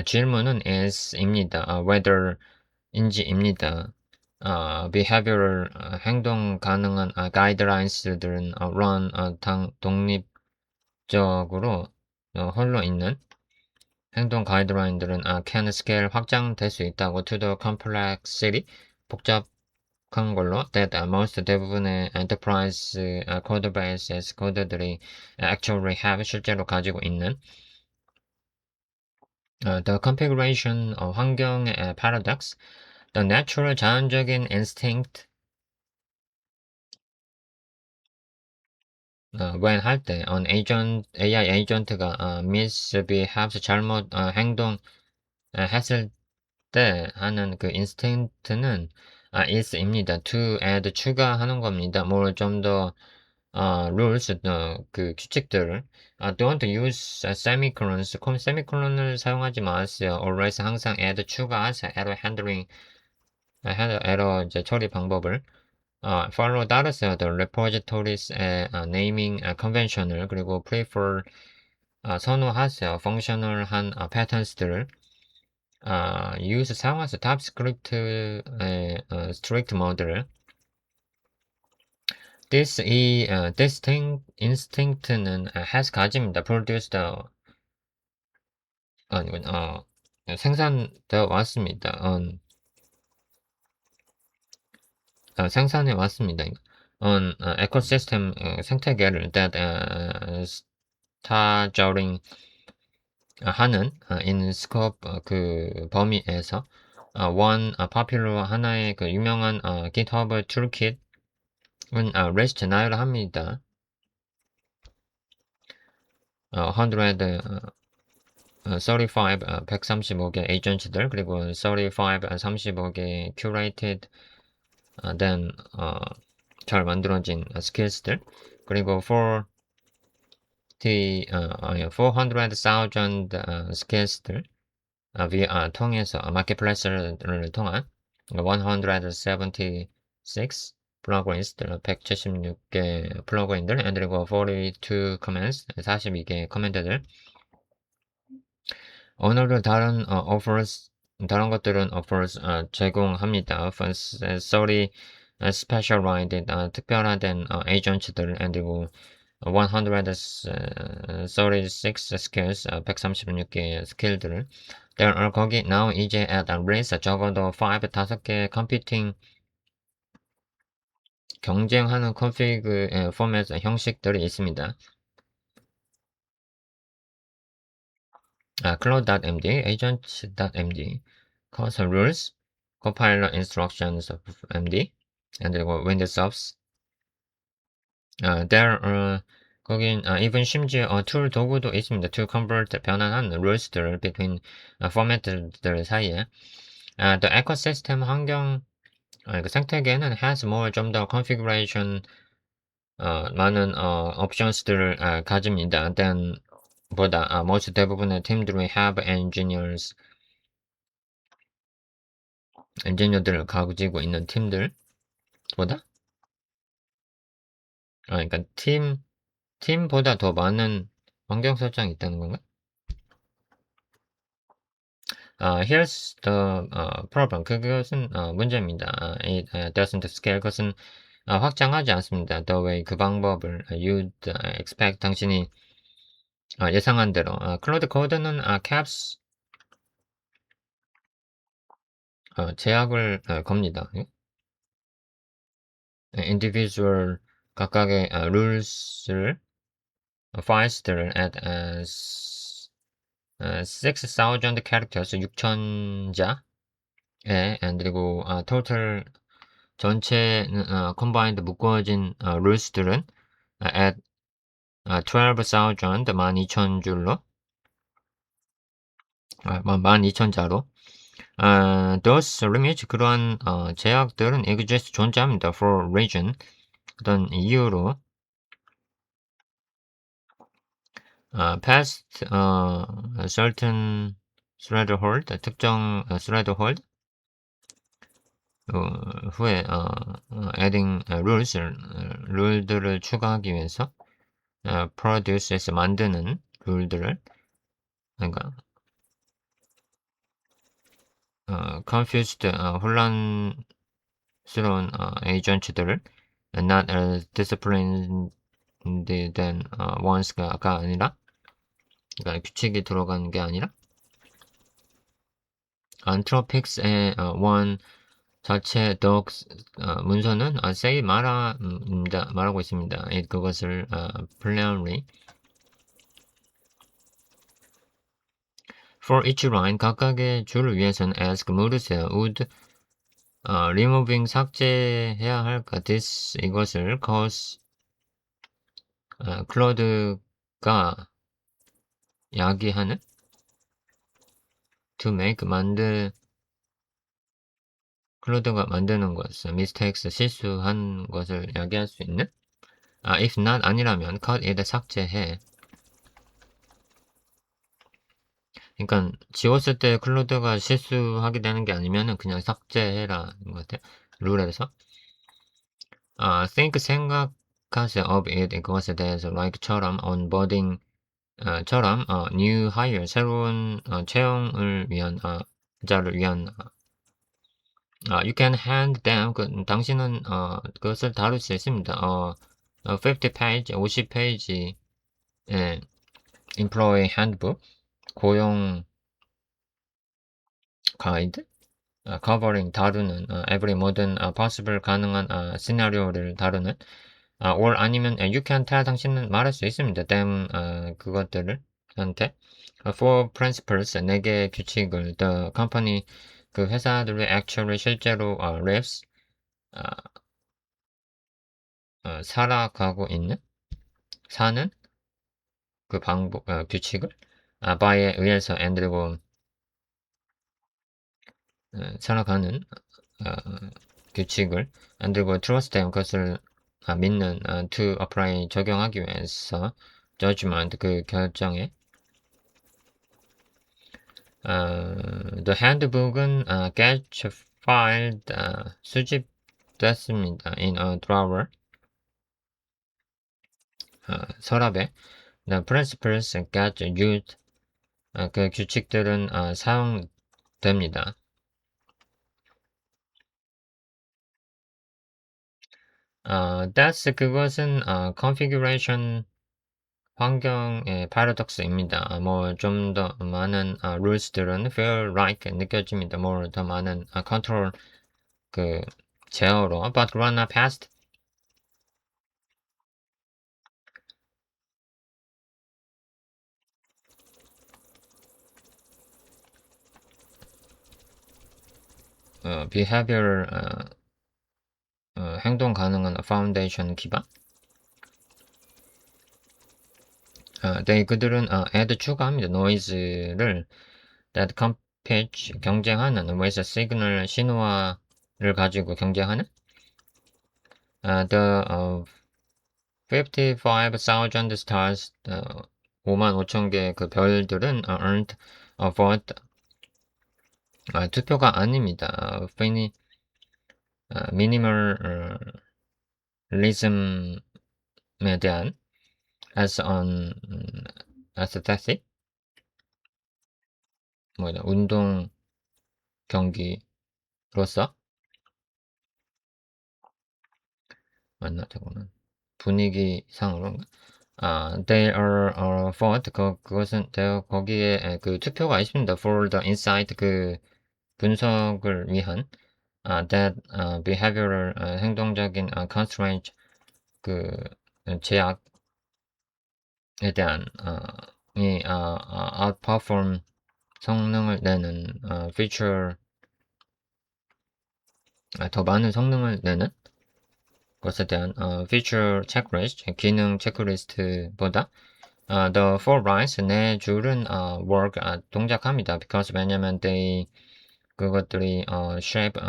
질문은 is입니다. whether인지입니다. behavioral 행동 가능한 guidelines들은 run 독립적으로 홀로 있는 행동 가이드라인들은 can scale 확장될 수 있다고 to the complexity 복잡한 걸로 that most 대부분의 enterprise codebases 코드들이 actually have 실제로 가지고 있는 the configuration 환경의 paradox the natural 자연적인 instinct when 할 때 an agent AI agent가 misbehaves 잘못 행동했을 때 하는 그 instinct는 is입니다. to add 추가하는 겁니다. 뭘 좀 더 rules 그 규칙들을 don't use semicolons 세미콜론을 사용하지 마세요. always 항상 add 추가하세요. error handling 에러 이제 처리 방법을 follow 따르세요. the repositories naming convention을 그리고 prefer 선호하세요. functional한 patterns들을 use 사용하세요. TypeScript의 strict mode를 this 이 instinct는 has 가집니다. produced 아니군 생산되어 왔습니다. 생산해 왔습니다. 에코시스템 생태계를 that 스타저링 하는 in scope 그 범위에서 one popular 하나의 그 유명한 GitHub 툴킷은 REST 나열합니다. 135개 에이전트들 그리고 35 35개 curated then 잘 만들어진 skills들, 그리고 400,000 skills들 통해서 마켓플레이스를 통한 176 플러그인들 176개 플러그인들 그리고 42 commands 42개 커맨드들 오늘은 다른 것들은 offers 제공합니다. sorry specialized 특별화된 에이전트들 그리고 136 skills 136개의 스킬들을 there are 거기 now 이제 at least 적어도 5개 competing 경쟁하는 컨피그의 포맷 형식들이 있습니다. cloud.md, agent.md, course rules, compiler instructions of md, 그리고 Windows Ops. there 거긴 even 심지어 툴 도구도 있습니다. to convert 변환한 rules들 between 포맷들 사이에 the ecosystem 환경 그 생태계는 has more 좀 더 configuration 많은 옵션스들을 가집니다. than 보다 most 대부분의 팀들이 have 엔지니어들을 가지고 있는 팀들보다 그러니까 팀보다 더 많은 환경 설정이 있다는 건가? Here's the problem. 그것은 문제입니다. It doesn't scale. 그것은 확장하지 않습니다. The way 그 방법을 you'd expect 당신이 예상한 대로. 클로드 코드는 caps 제약을 겁니다. individual 각각의 rules를 files들을 at 6,000 characters 6,000자에 그리고 total 전체 combined 묶어진 rules들은 at 12,000 12,000줄로 12,000자로 those limits 그러한 제약들은 exist 존재합니다. for reason 어떤 이유로 past certain threshold 특정 threshold 후에 adding 룰들을 추가하기 위해서 produce에서 만드는 룰들을 그러니까 confused 혼란스러운 에이전트들을 not as disciplined than ones가 아니라 그러니까 규칙이 들어가는 게 아니라 anthropics의 one 자체 docs 문서는 say 말하고 있습니다. 그것을 plainly for each line 각각의 줄을 위해서는 ask 물으세요. would removing 삭제해야 할까 this 이것을 cause 클로드가 야기하는 to make 클로드가 만드는 것을 mistakes 실수한 것을 야기할 수 있는 if not 아니라면 cut it 삭제해. 그러니까 지웠을 때 클로드가 실수하게 되는 게 아니면은 그냥 삭제해라는 것 같아요. 룰에서 think 생각하세요 of it 그것에 대해서 like처럼 onboarding 처럼 new hire 새로운 채용을 위한 자를 위한 you can hand them 당신은 그것을 다룰 수 있습니다. 50페이지 50페이지 employee handbook 고용 가이드 covering 다루는 every modern possible 가능한 시나리오를 다루는 or 아니면 you can tell 당신은 말할 수 있습니다. them 그것들을 한테 four principles 4개의 규칙을 the company 그 회사들이 actually 실제로 lives 살아가고 있는 사는 그 방법 규칙을 by에 의해서 and 그리고 살아가는 규칙을 and 그리고 trust them 그것을 믿는 to apply 적용하기 위해서 judgment 그 결정에 the handbook은 get filed 수집됐습니다. in a drawer 서랍에 the principles get used 그 규칙들은 사용됩니다. that's 그것은 configuration 환경의 paradox입니다. 좀 더 많은 rules들은 feel like 느껴집니다. 더 많은 control 그 제어로 but run past behavior 행동 가능한 foundation 기반 그들은 add 추가합니다. noise를 that compete 경쟁하는 with signal 신호화를 가지고 경쟁하는 the 55,000 stars 55,000개 그 별들은 earned a vote 투표가 아닙니다. minimalism에 대한 as an aesthetic 운동 경기로서 맞나 저거는 분위기상으로 they are vote 그것은 거기에 그 투표가 있습니다. for the insight 그 분석을 위한 that behavioral 행동적인 constraint 그 제약에 대한 이 outperform 성능을 내는 feature 더 많은 성능을 내는 것에 대한 feature checklist 기능 체크리스트보다 the four lines 네 줄은 work 동작합니다. because 왜냐면 they 그것들이 shape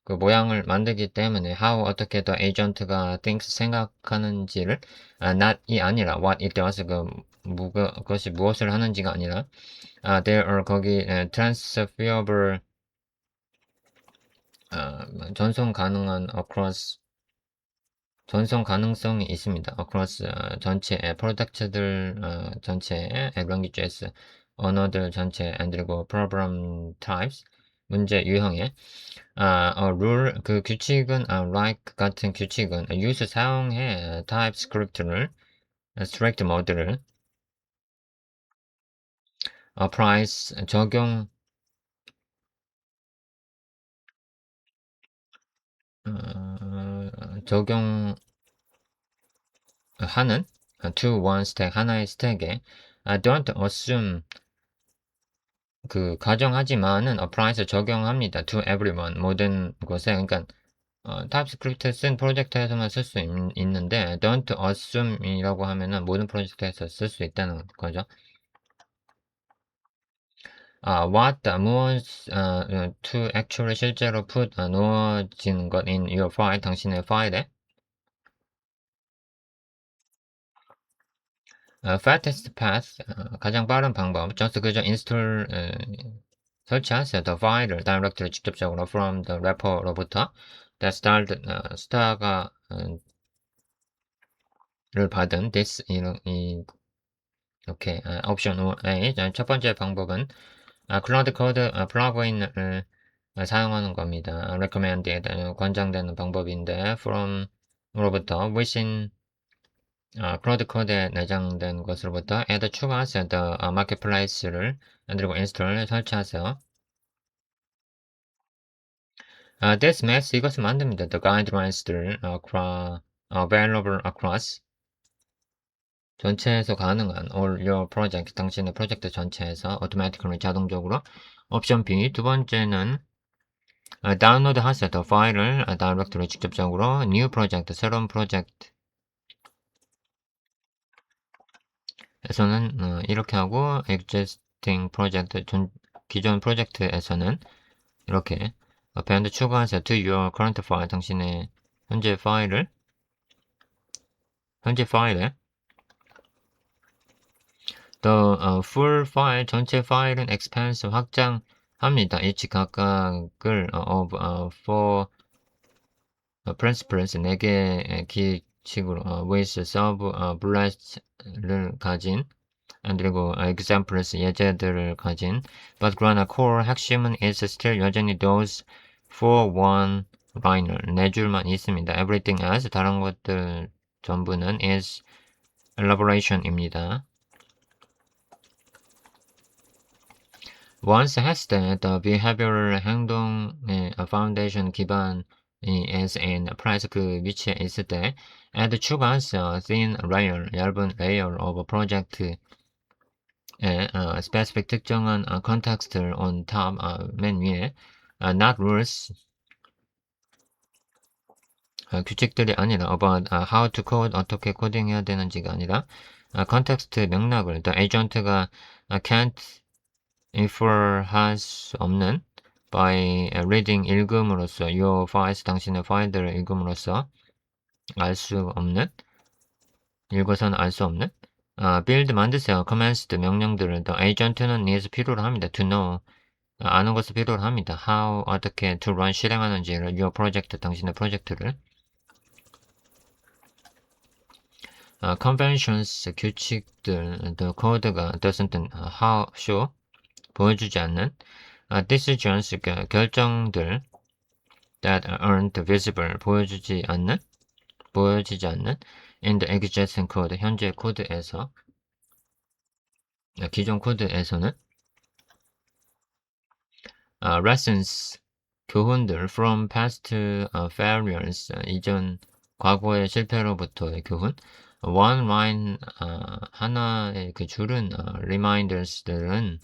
그 모양을 만들기 때문에 how 어떻게 the agent가 thinks 생각하는지를 not이 아니라 what it does 그것이 무엇을 하는지가 아니라 there are 거기 transferable 전송 가능한 across 전송 가능성이 있습니다. across 전체의 프로덕트들 전체의 languages 언어들 전체 and 그리고 problem types 문제 유형에 rule 그 규칙은 like 같은 규칙은 use 사용해 TypeScript를 strict mode를 applies 적용하는 to one stack 하나의 스택에 don't assume 그 가정하지만은 applies 적용합니다. to everyone 모든 곳에 그러니까 타입스크립트 쓴 프로젝트에서만 쓸 수 있는데 don't assume이라고 하면은 모든 프로젝트에서 쓸 수 있다는 거죠. what 무엇 to actually 실제로 put 넣어지는 것 in your file 당신의 파일에 fastest path 가장 빠른 방법 just 그저 install 설치하세요. the file을 directly 직접적으로 from the repo로부터 that star가 를 받은 this 이렇게 옵션 A 첫 번째 방법은 클라우드 코드 플러그인을 사용하는 겁니다. recommended 권장되는 방법인데 from으로부터 within 클라우드 코드에 내장된 것으로부터 add 추가하세요. the marketplace를 그리고 install 설치하세요. this makes 이것을 만듭니다. the guidelines들 available across 전체에서 가능한 all your project 당신의 프로젝트 전체에서 automatically 자동적으로 옵션 B 두 번째는 다운로드 하세요. 더 파일을 다이렉트로 직접적으로 new project 새로운 프로젝트에서는 이렇게 하고 existing project 기존 프로젝트에서는 이렇게 append 추가하세요. to your current file 당신의 현재 파일을 현재 파일에 the full file 전체 파일은 expands 확장합니다. each 각각을 of for principles 4개의 기칙으로 with sub bullet를 가진 그리고 examples 예제들을 가진 but 그러나 core 핵심은 is still 여전히 those for one liner 4줄만 있습니다. everything else 다른 것들 전부는 is elaboration입니다. Once has the behavioral 행동의 foundation 기반이 as in place 그 위치에 있을 때 add 추가해서 thin layer 얇은 layer of project의 specific 특정한 context를 on top 맨 위에 not rules 규칙들이 아니라 about how to code 어떻게 코딩해야 되는지가 아니라 context 맥락을 the agent가 can't infer 할 수 없는 by reading 읽음으로써 your files 당신의 파일들을 읽음으로써 알 수 없는 읽어서는 알 수 없는 build 만드세요 commands 명령들을 the agent는 needs 필요로 합니다 to know 아는 것을 필요로 합니다 how 어떻게 to run 실행하는지를 your project 당신의 프로젝트를 conventions 규칙들 the code가 doesn't how show 보여주지 않는 decisions 결정들 that aren't visible 보여지지 않는 in the existing code 현재 코드에서 기존 코드에서는 lessons 교훈들 from past failures 이전 과거의 실패로부터의 교훈 one line 하나의 그 줄은 reminders들은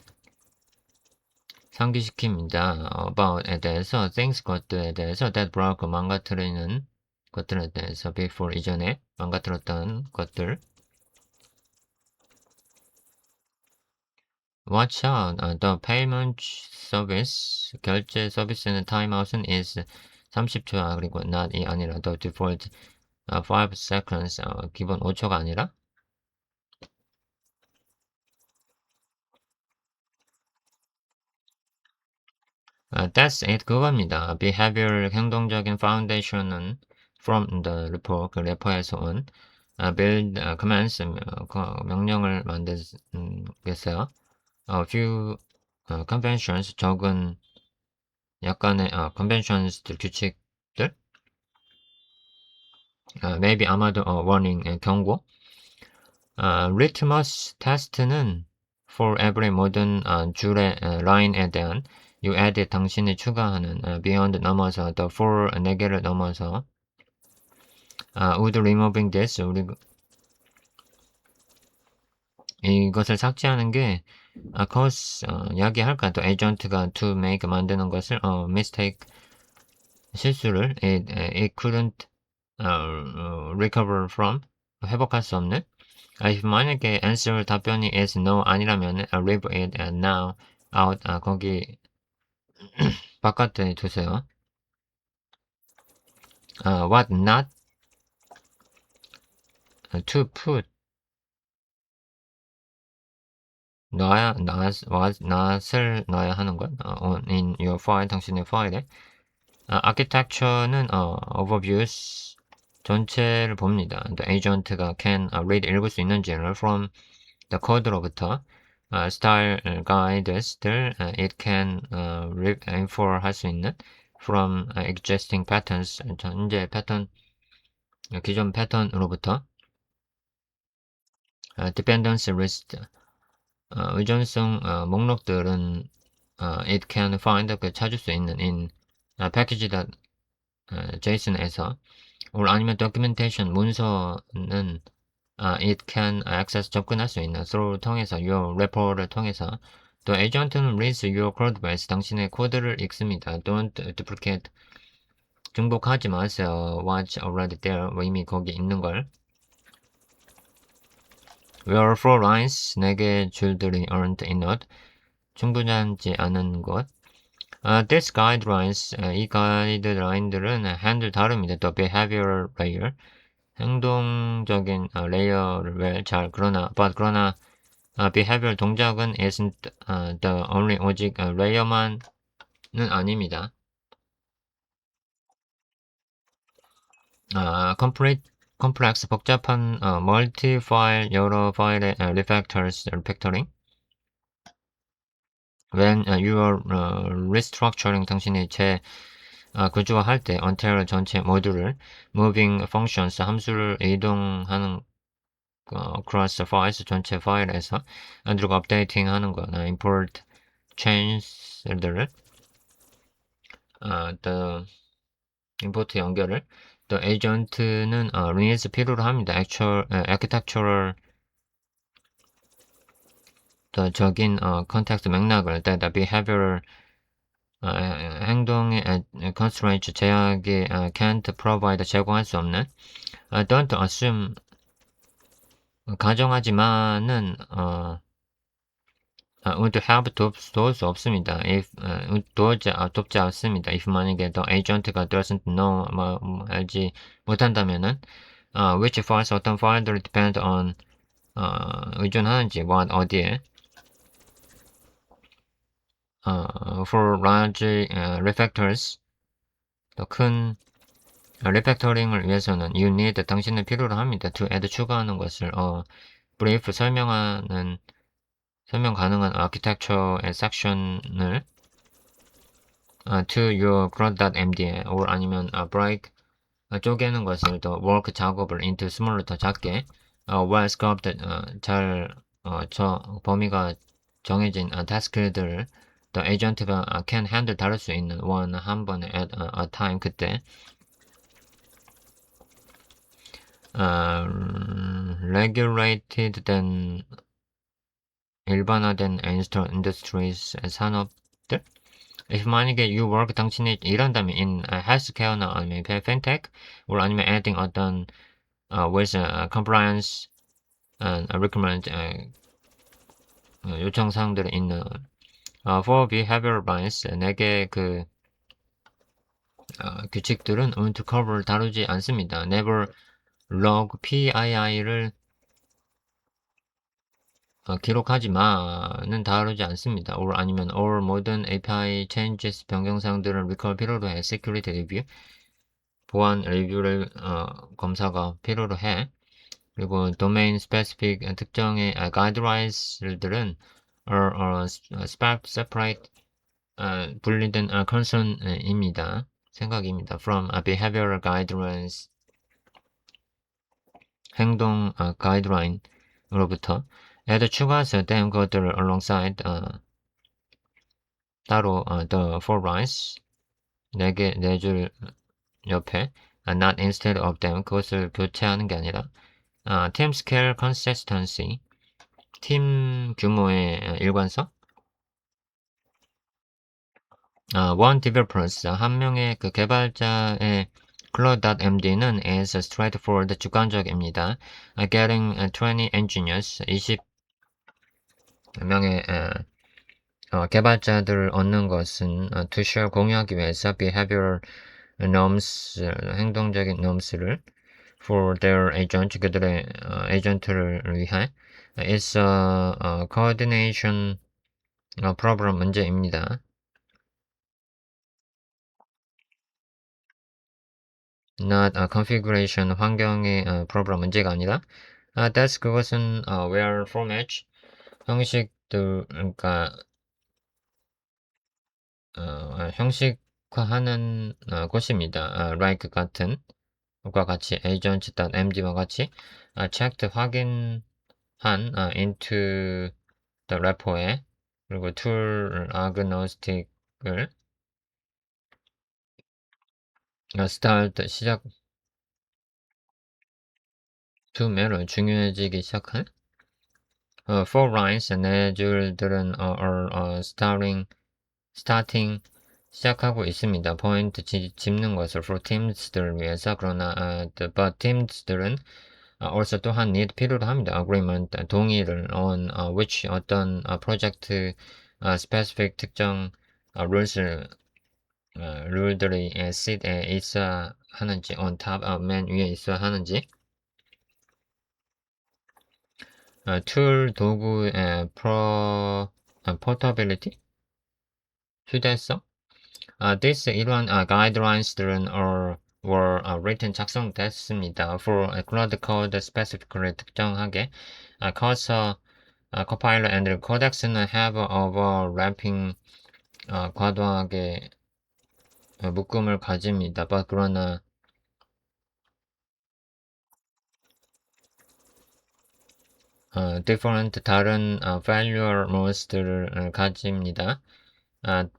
상기시킵니다. about에 대해서 things 것들에 대해서 that broke 망가뜨리는 것들에 대해서 before 이전에 망가뜨렸던 것들 watch out the payment service 결제 서비스는 timeout은 is 30초야 그리고 not이 아니라 the default 5 seconds 기본 5초가 아니라 that's it 그겁니다. behavior 행동적인 foundation은 from the report 그 래퍼에서 온 build commands 명령을 만들겠어요. a few conventions 적은 약간의 conventions들 규칙들 maybe 아마도 warning 경고 litmus test는 for every 모든 줄의 line에 대한 you add 당신이 추가하는 beyond 넘어서 the for 4개를 넘어서 would removing this 우리 이것을 삭제하는 게 cause 야기할까 또 agent가 to make 만드는 것을 mistake 실수를 it couldn't recover from 회복할 수 없는 if 만약에 answer 답변이 is no 아니라면 leave it now out 거기 바깥에 두세요. what not to put not을 넣어야 하는 것 in your file 당신의 파일에 architecture는 overviews 전체를 봅니다. The agent가 can read 읽을 수 있는지를 from the code로부터 style guides들 it can infer 할 수 있는 from existing patterns 현재 패턴 기존 패턴으로부터 dependency list 의존성 목록들은 it can find 찾을 수 있는 in package.json에서 or 아니면 documentation 문서는 it can access 접근할 수 있는 through 통해서 your report를 통해서 또 agent는 reads your code base 당신의 코드를 읽습니다. Don't duplicate 중복하지 마세요. What's already there 이미 거기 있는 걸. Where 4 lines 4개의 줄들이 aren't enough 충분하지 않은 것. These guidelines 이 가이드라인들은 handle 다릅니다. The behavioral layer 행동적인 레이어를 그러나 behavior 동작은 isn't the only 오직 레이어만은 아닙니다. complex 복잡한 멀티 파일 여러 파일의 refactoring when you are restructuring 당신이 구조화할 때 until 전체 모듈을 moving functions 함수를 이동하는 across files 전체 파일에서 그리고 updating 하는 거나 import change들을 the import 연결을 the agent는 needs 필요로 합니다. architectural 적인 context 맥락을 the behavioral 행동의 constraints 제약이 can't provide 제공할 수 없는 don't assume 가정하지만은 would have 도울 수 없습니다. if 돕지 않습니다. if 만약에 the agent가 doesn't know 알지 못한다면은 which files 어떤 파일들을 depend on 의존하는지 what 어디에 for large refactors 더 큰 리팩터링을 위해서는 you need 당신은 필요로 합니다. to add 추가하는 것을 brief 설명 가능한 architecture의 섹션을 to your code.md에 or 아니면 break 쪼개는 것을 더 work 작업을 into smaller 더 작게 well scoped 범위가 정해진 task들을 the agent가 can handle 다룰 수 있는 한 번에 at a time 그때 regulated 된 일반화된 industries 산업들 if 만약에 you work 당신이 일한다면 in healthcare나 아니면 fintech or 아니면 adding 어떤 with compliance requirement 요청 사항들이 있는 for behavioral bias 내게 규칙들은 won't cover 다루지 않습니다. never log PII를 기록하지만은 다루지 않습니다. or 아니면 all modern API changes 변경사항들을 recall 필요로 해. security review 보안 리뷰를 검사가 필요로 해. 그리고 domain specific 특정의 guidelines들은 separate 분리된 concern입니다. 생각입니다. from behavioral guidelines 행동 가이드라인으로부터 add 추가해서 them 그것들을 alongside 따로 the four lines 네 줄 옆에 not instead of them 그것을 교체하는 게 아니라 team scale consistency 팀 규모의 일관성 one developers 한 명의 그 개발자의 Claude.md는 is straightforward 주관적입니다. Getting 20 engineers 20명의 개발자들을 얻는 것은 to share 공유하기 위해서 behavioral norms 행동적인 norms를 for their agent 그들의 에이전트를 위해 is a coordination problem 문제입니다. not a configuration 환경의 problem 문제가 아니라 that's 그것은 where format 형식들 그러니까 형식화하는 곳입니다. like 같은 과 같이 agent.md와 같이 checked 확인한 into the repo에 그리고 tool agnostic을 start 시작 to matter 중요해지기 시작한 for lines 네 줄들은 starting 시작하고 있습니다. 포인트 짚는 것을 for teams들을 위해서 그러나 but teams들은 also 또한 need 필요로 합니다. agreement 동의를 on which 어떤 프로젝트 specific 특정 룰들이 seat에 있어야 하는지 on top 맨 위에 있어야 하는지 툴 도구의 portability 휴대성. 이러한 guidelines들은 were written 작성됐습니다. for claude code specifically 특정하게. 커서 compiler and codex는 have overlapping 과도하게 묶음을 가집니다. but 그러나 different 다른 failure modes들을 가집니다. but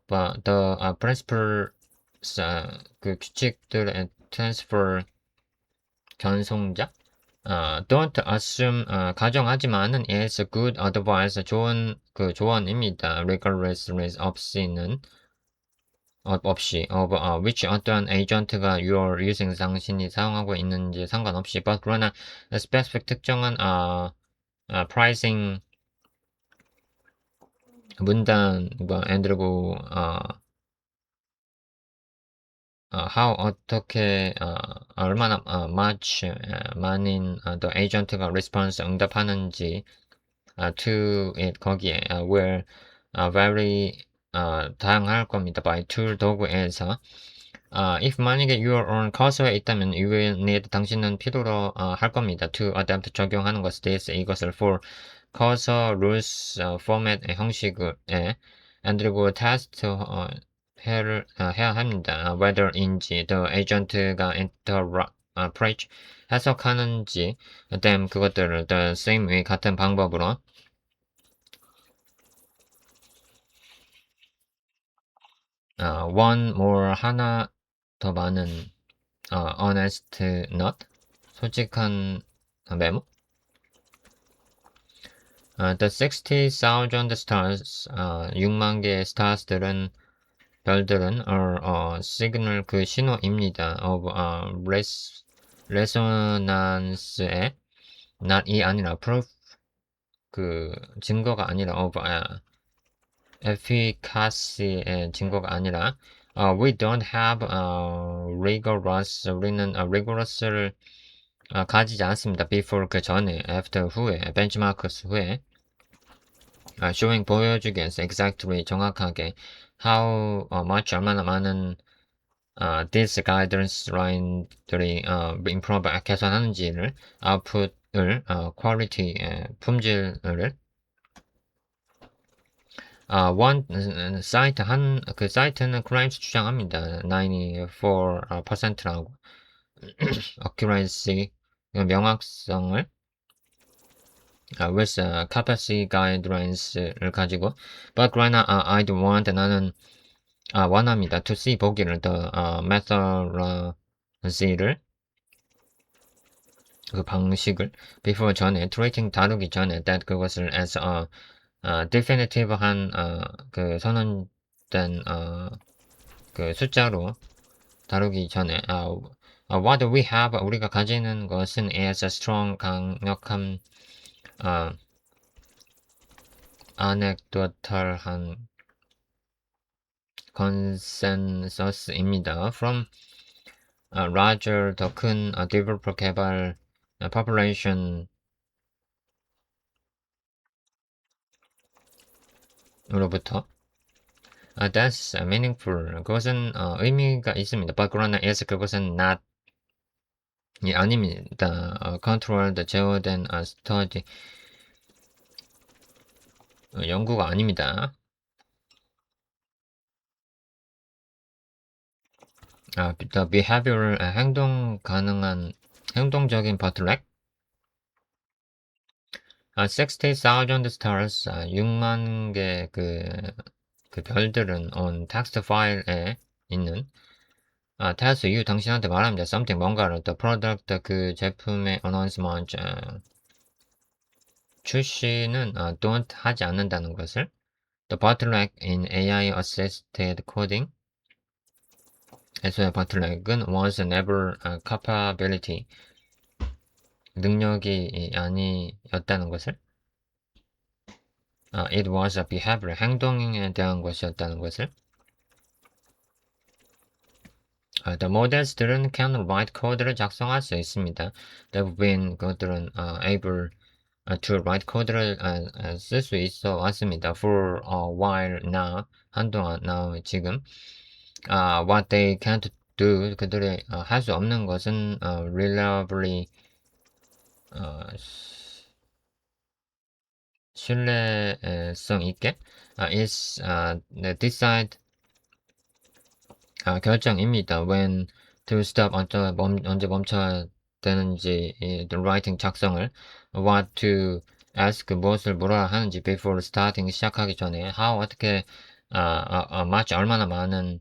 the principles 그 규칙들의 transfer 전송자 don't assume 가정하지만은 is good advice 좋은 그 조언입니다. regardless 없이 of which 어떠한 에이전트가 you're using 당신이 사용하고 있는지 상관없이 but 그러나 specific 특정한 pricing 문단 and 그리고 how 어떻게 얼마나 much 많은 the agent가 response 응답하는지 to it 거기에 will very 다양할 겁니다. by tool 도구에서 if 만약에 your own 커서에 있다면 you will need 당신은 필요로 할 겁니다. to adapt 적용하는 것 this 이것을 for 커서 rules format 형식에 and 그리고 test 해야 합니다. whether인지 the agent가 interpret 해석하는지 them 그것들을 the same way 같은 방법으로 one more 하나 더 많은 honest not 솔직한 메모 the 60,000 stars 6만 개의 stars들은 별들은 are signal 그 신호입니다. of resonance의 not이 아니라 proof 그 증거가 아니라 of efficacy의 증거가 아니라 we don't have rigorous 우리는 rigorous를 가지지 않습니다. before 그 전에 after 후에 benchmarks 후에 showing 보여주기 위해서 exactly 정확하게 how much 얼마나 많은 this guidance line들이 improve 개선하는지를 output을 quality 품질을 one 사이트 그 사이트는 claims 주장합니다. 94%라고 accuracy 명확성을 with capacity guidelines를 가지고 but 그러나 I'd want 나는 원합니다. to see 보기를 the methodology를 그 방식을 before 전에 treating 다루기 전에 that 그것을 as definitive한 그 선언된 그 숫자로 다루기 전에 what we have 우리가 가지는 것은 is a strong 강력한 anecdotal한 consensus입니다. from larger 더 큰 developer 개발 population 으로부터 that's meaningful 그것은 의미가 있습니다. but 그러나 is 그것은 not 아닙니다. controlled 제어된 study 연구가 아닙니다. the behavioral 행동 가능한 행동적인 bottleneck 60,000 stars 6만 개 그 별들은 on text 파일에 있는 tells you 당신한테 말합니다. something 뭔가를 the product 그 제품의 announcement 출시는 don't 하지 않는다는 것을 the bottleneck in AI assisted coding 에서의 bottleneck은 was never capability 능력이 아니었다는 것을 it was a behavior 행동에 대한 것이었다는 것을 the models들은 can write code를 작성할 수 있습니다. They've been 그들은 able to write 코드를 쓸 수 있어 왔습니다. For a while now. 한동안 now 지금. What they can't do. 그들이 할 수 없는 것은 reliably 신뢰성 있게 is decide 결정입니다. When to stop 언제 멈춰야 되는지 the writing 작성을 what to ask 무엇을 물어야 하는지 before starting 시작하기 전에 how 어떻게 much 얼마나 많은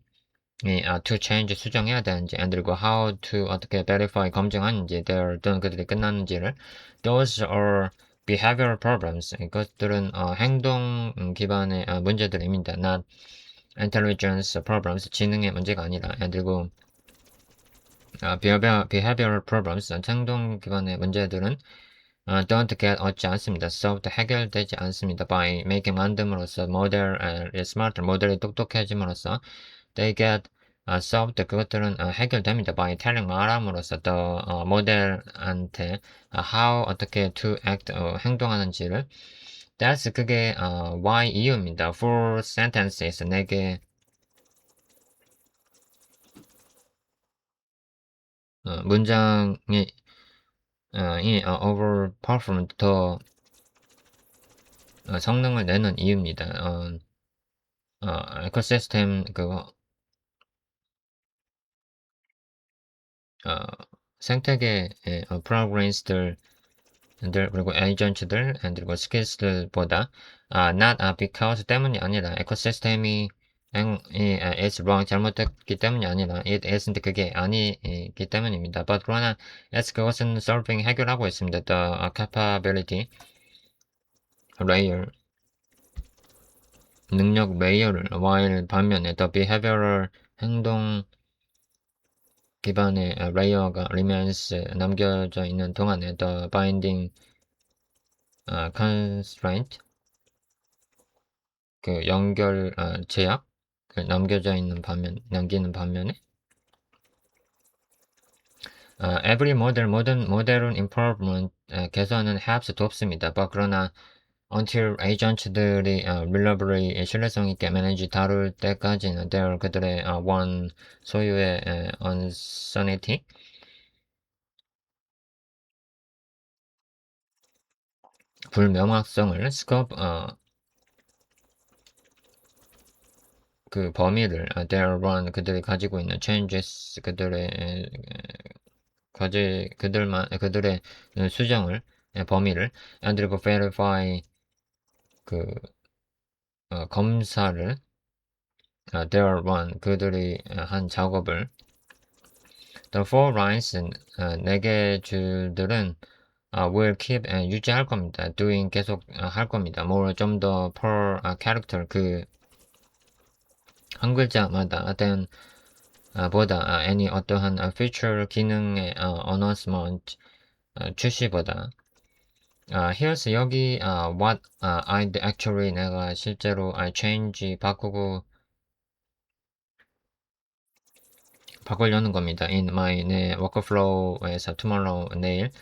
to change 수정해야 되는지 and 그리고 how to 어떻게 verify 검증하는지 their 또는 그들이 끝났는지를 those are behavioral problems 이것들은 행동 기반의 문제들입니다. not intelligence problems 지능의 문제가 아니라 그리고 behavioral problems 행동 기반의 문제들은 don't get 얻지 않습니다. solved 해결되지 않습니다. by making 만듦으로써 모델 smart 모델이 똑똑해짐으로써 they get solved 그것들은 해결됩니다. by telling 말함으로써 the 모델한테 how 어떻게 to act 행동하는지를 that's 그게 why 이유입니다. for sentences 네 개 문장이 overperform 더 성능을 내는 이유입니다. 에코시스템 그거 생태계 프로그램스들 그리고 에이전트들 그리고 스킬스들보다 not because 때문이 아니라 에코시스템이 is wrong 잘못됐기 때문이 아니라 it isn't 그게 아니기 때문입니다. But 그러나 yes 그것은 solving 해결하고 있습니다. The capability layer 능력 레이어를 while 반면에 the behavioral 행동 기반의 레이어가 remains 남겨져 있는 동안에 the binding constraint 그 연결 제약 그 남기는 반면에 every model 모든 모델은 improvement 개선은 helps 돕습니다. but 그러나 until agent들이 reliably 신뢰성 있게 manage 다룰 때까지는 their 그들의 one 소유의 uncertainty 불명확성을 scope 그 범위를 their one 그들이 가지고 있는 changes 그들의 그들의 수정을 범위를 and 그리고 verify 그 검사를 their one 그들이 한 작업을 the four lines 네 개 줄들은 will keep 유지할 겁니다. doing 계속 할 겁니다. more 좀 더 per character 그 한 글자마다 than 보다 any 어떠한 feature 기능의 announcement 출시보다 here's 여기 what I'd actually 내가 실제로 change 바꾸려는 겁니다. in my 내 workflow에서 tomorrow 내일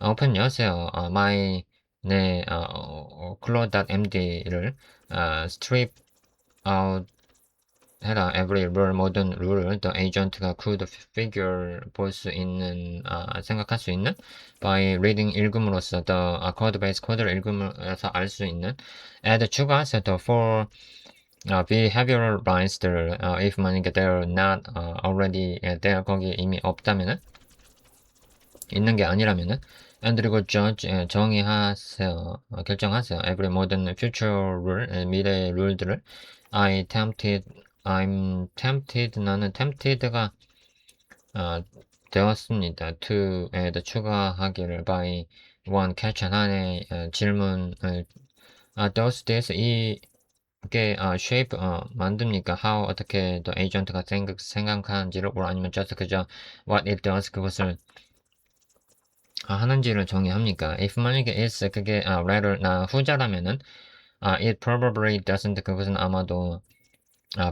오픈 여세요. my 내 claude.md를 strip out 해라 every rule 모든 룰을 the agent가 could figure 볼 수 있는 생각할 수 있는 by reading 읽음으로써 the code base 코드를 읽으면서 알 수 있는 add 추가해서 the for behavioral lines들 if 만약에 they're not already there 거기 이미 없다면은 있는 게 아니라면은 and 그리고 judge 정의하세요 결정하세요 every 모든 future rule 미래의 룰들을 I'm tempted 나는 tempted가 되었습니다. to add 추가하기를 by one question 하나의 질문을 does this 이게 shape 만듭니까? how 어떻게 the agent가 생각하는지를 or 아니면 just 그저 what it does 그것을 하는지를 정의합니까? if 만약에 is 그게 latter 나 후자라면은 it probably doesn't 그것은 아마도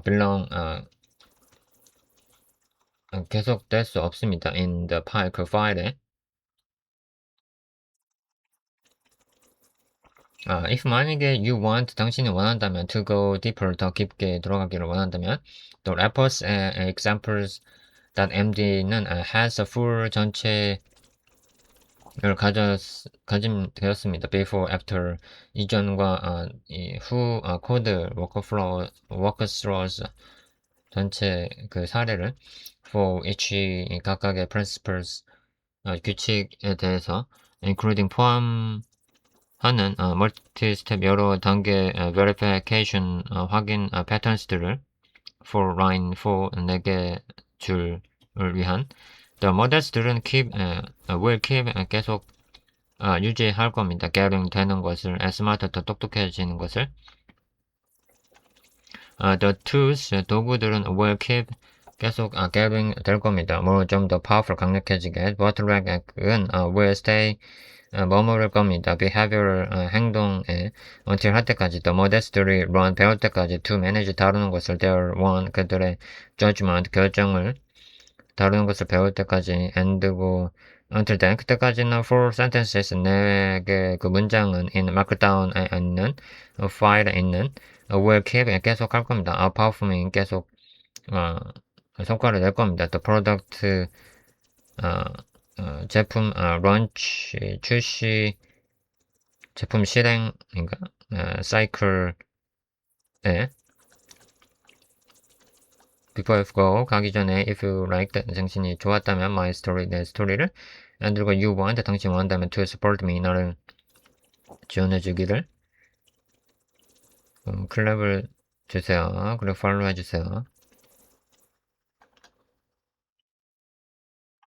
belong 계속될 수 없습니다. in the file 그 파일에 if 만약에 you want, 당신이 원한다면, to go deeper, 더 깊게 들어가기를 원한다면, the rappers examples that MD는 has a full 전체를 가짐되었습니다. before, after, 이전과 후, 코드, workflows, 전체 그 사례를 for each 각각의 principles, 규칙에 대해서 including 포함하는 multi-step 여러 단계 verification 확인 patterns들을 for line for 4개 줄을 위한 the models들은 will keep 계속 유지할 겁니다. getting 되는 것을 smarter 더 똑똑해지는 것을 the tools 도구들은 will keep 계속 getting 될 겁니다. more 좀 더 powerful 강력해지게 bottleneck은 will stay 머무를 겁니다. behavior 행동에 until 할 때까지 the modestly run 배울 때까지 to manage 다루는 것을 their one 그들의 judgment 결정을 다루는 것을 배울 때까지 and고 until then 그때까지는 four sentences 4개 그 문장은 in markdown에 있는 파일에 있는 will keep 계속 할 겁니다. performing 계속 성과를 낼 겁니다. the product 제품 런치 출시 제품 실행인가 사이클에 before you go 가기 전에 if you like that 당신이 좋았다면 my story 내 스토리를 그리고 you want 당신 원한다면 to support me 나를 지원해주기를 클랩을 주세요. 그리고 팔로우 해주세요.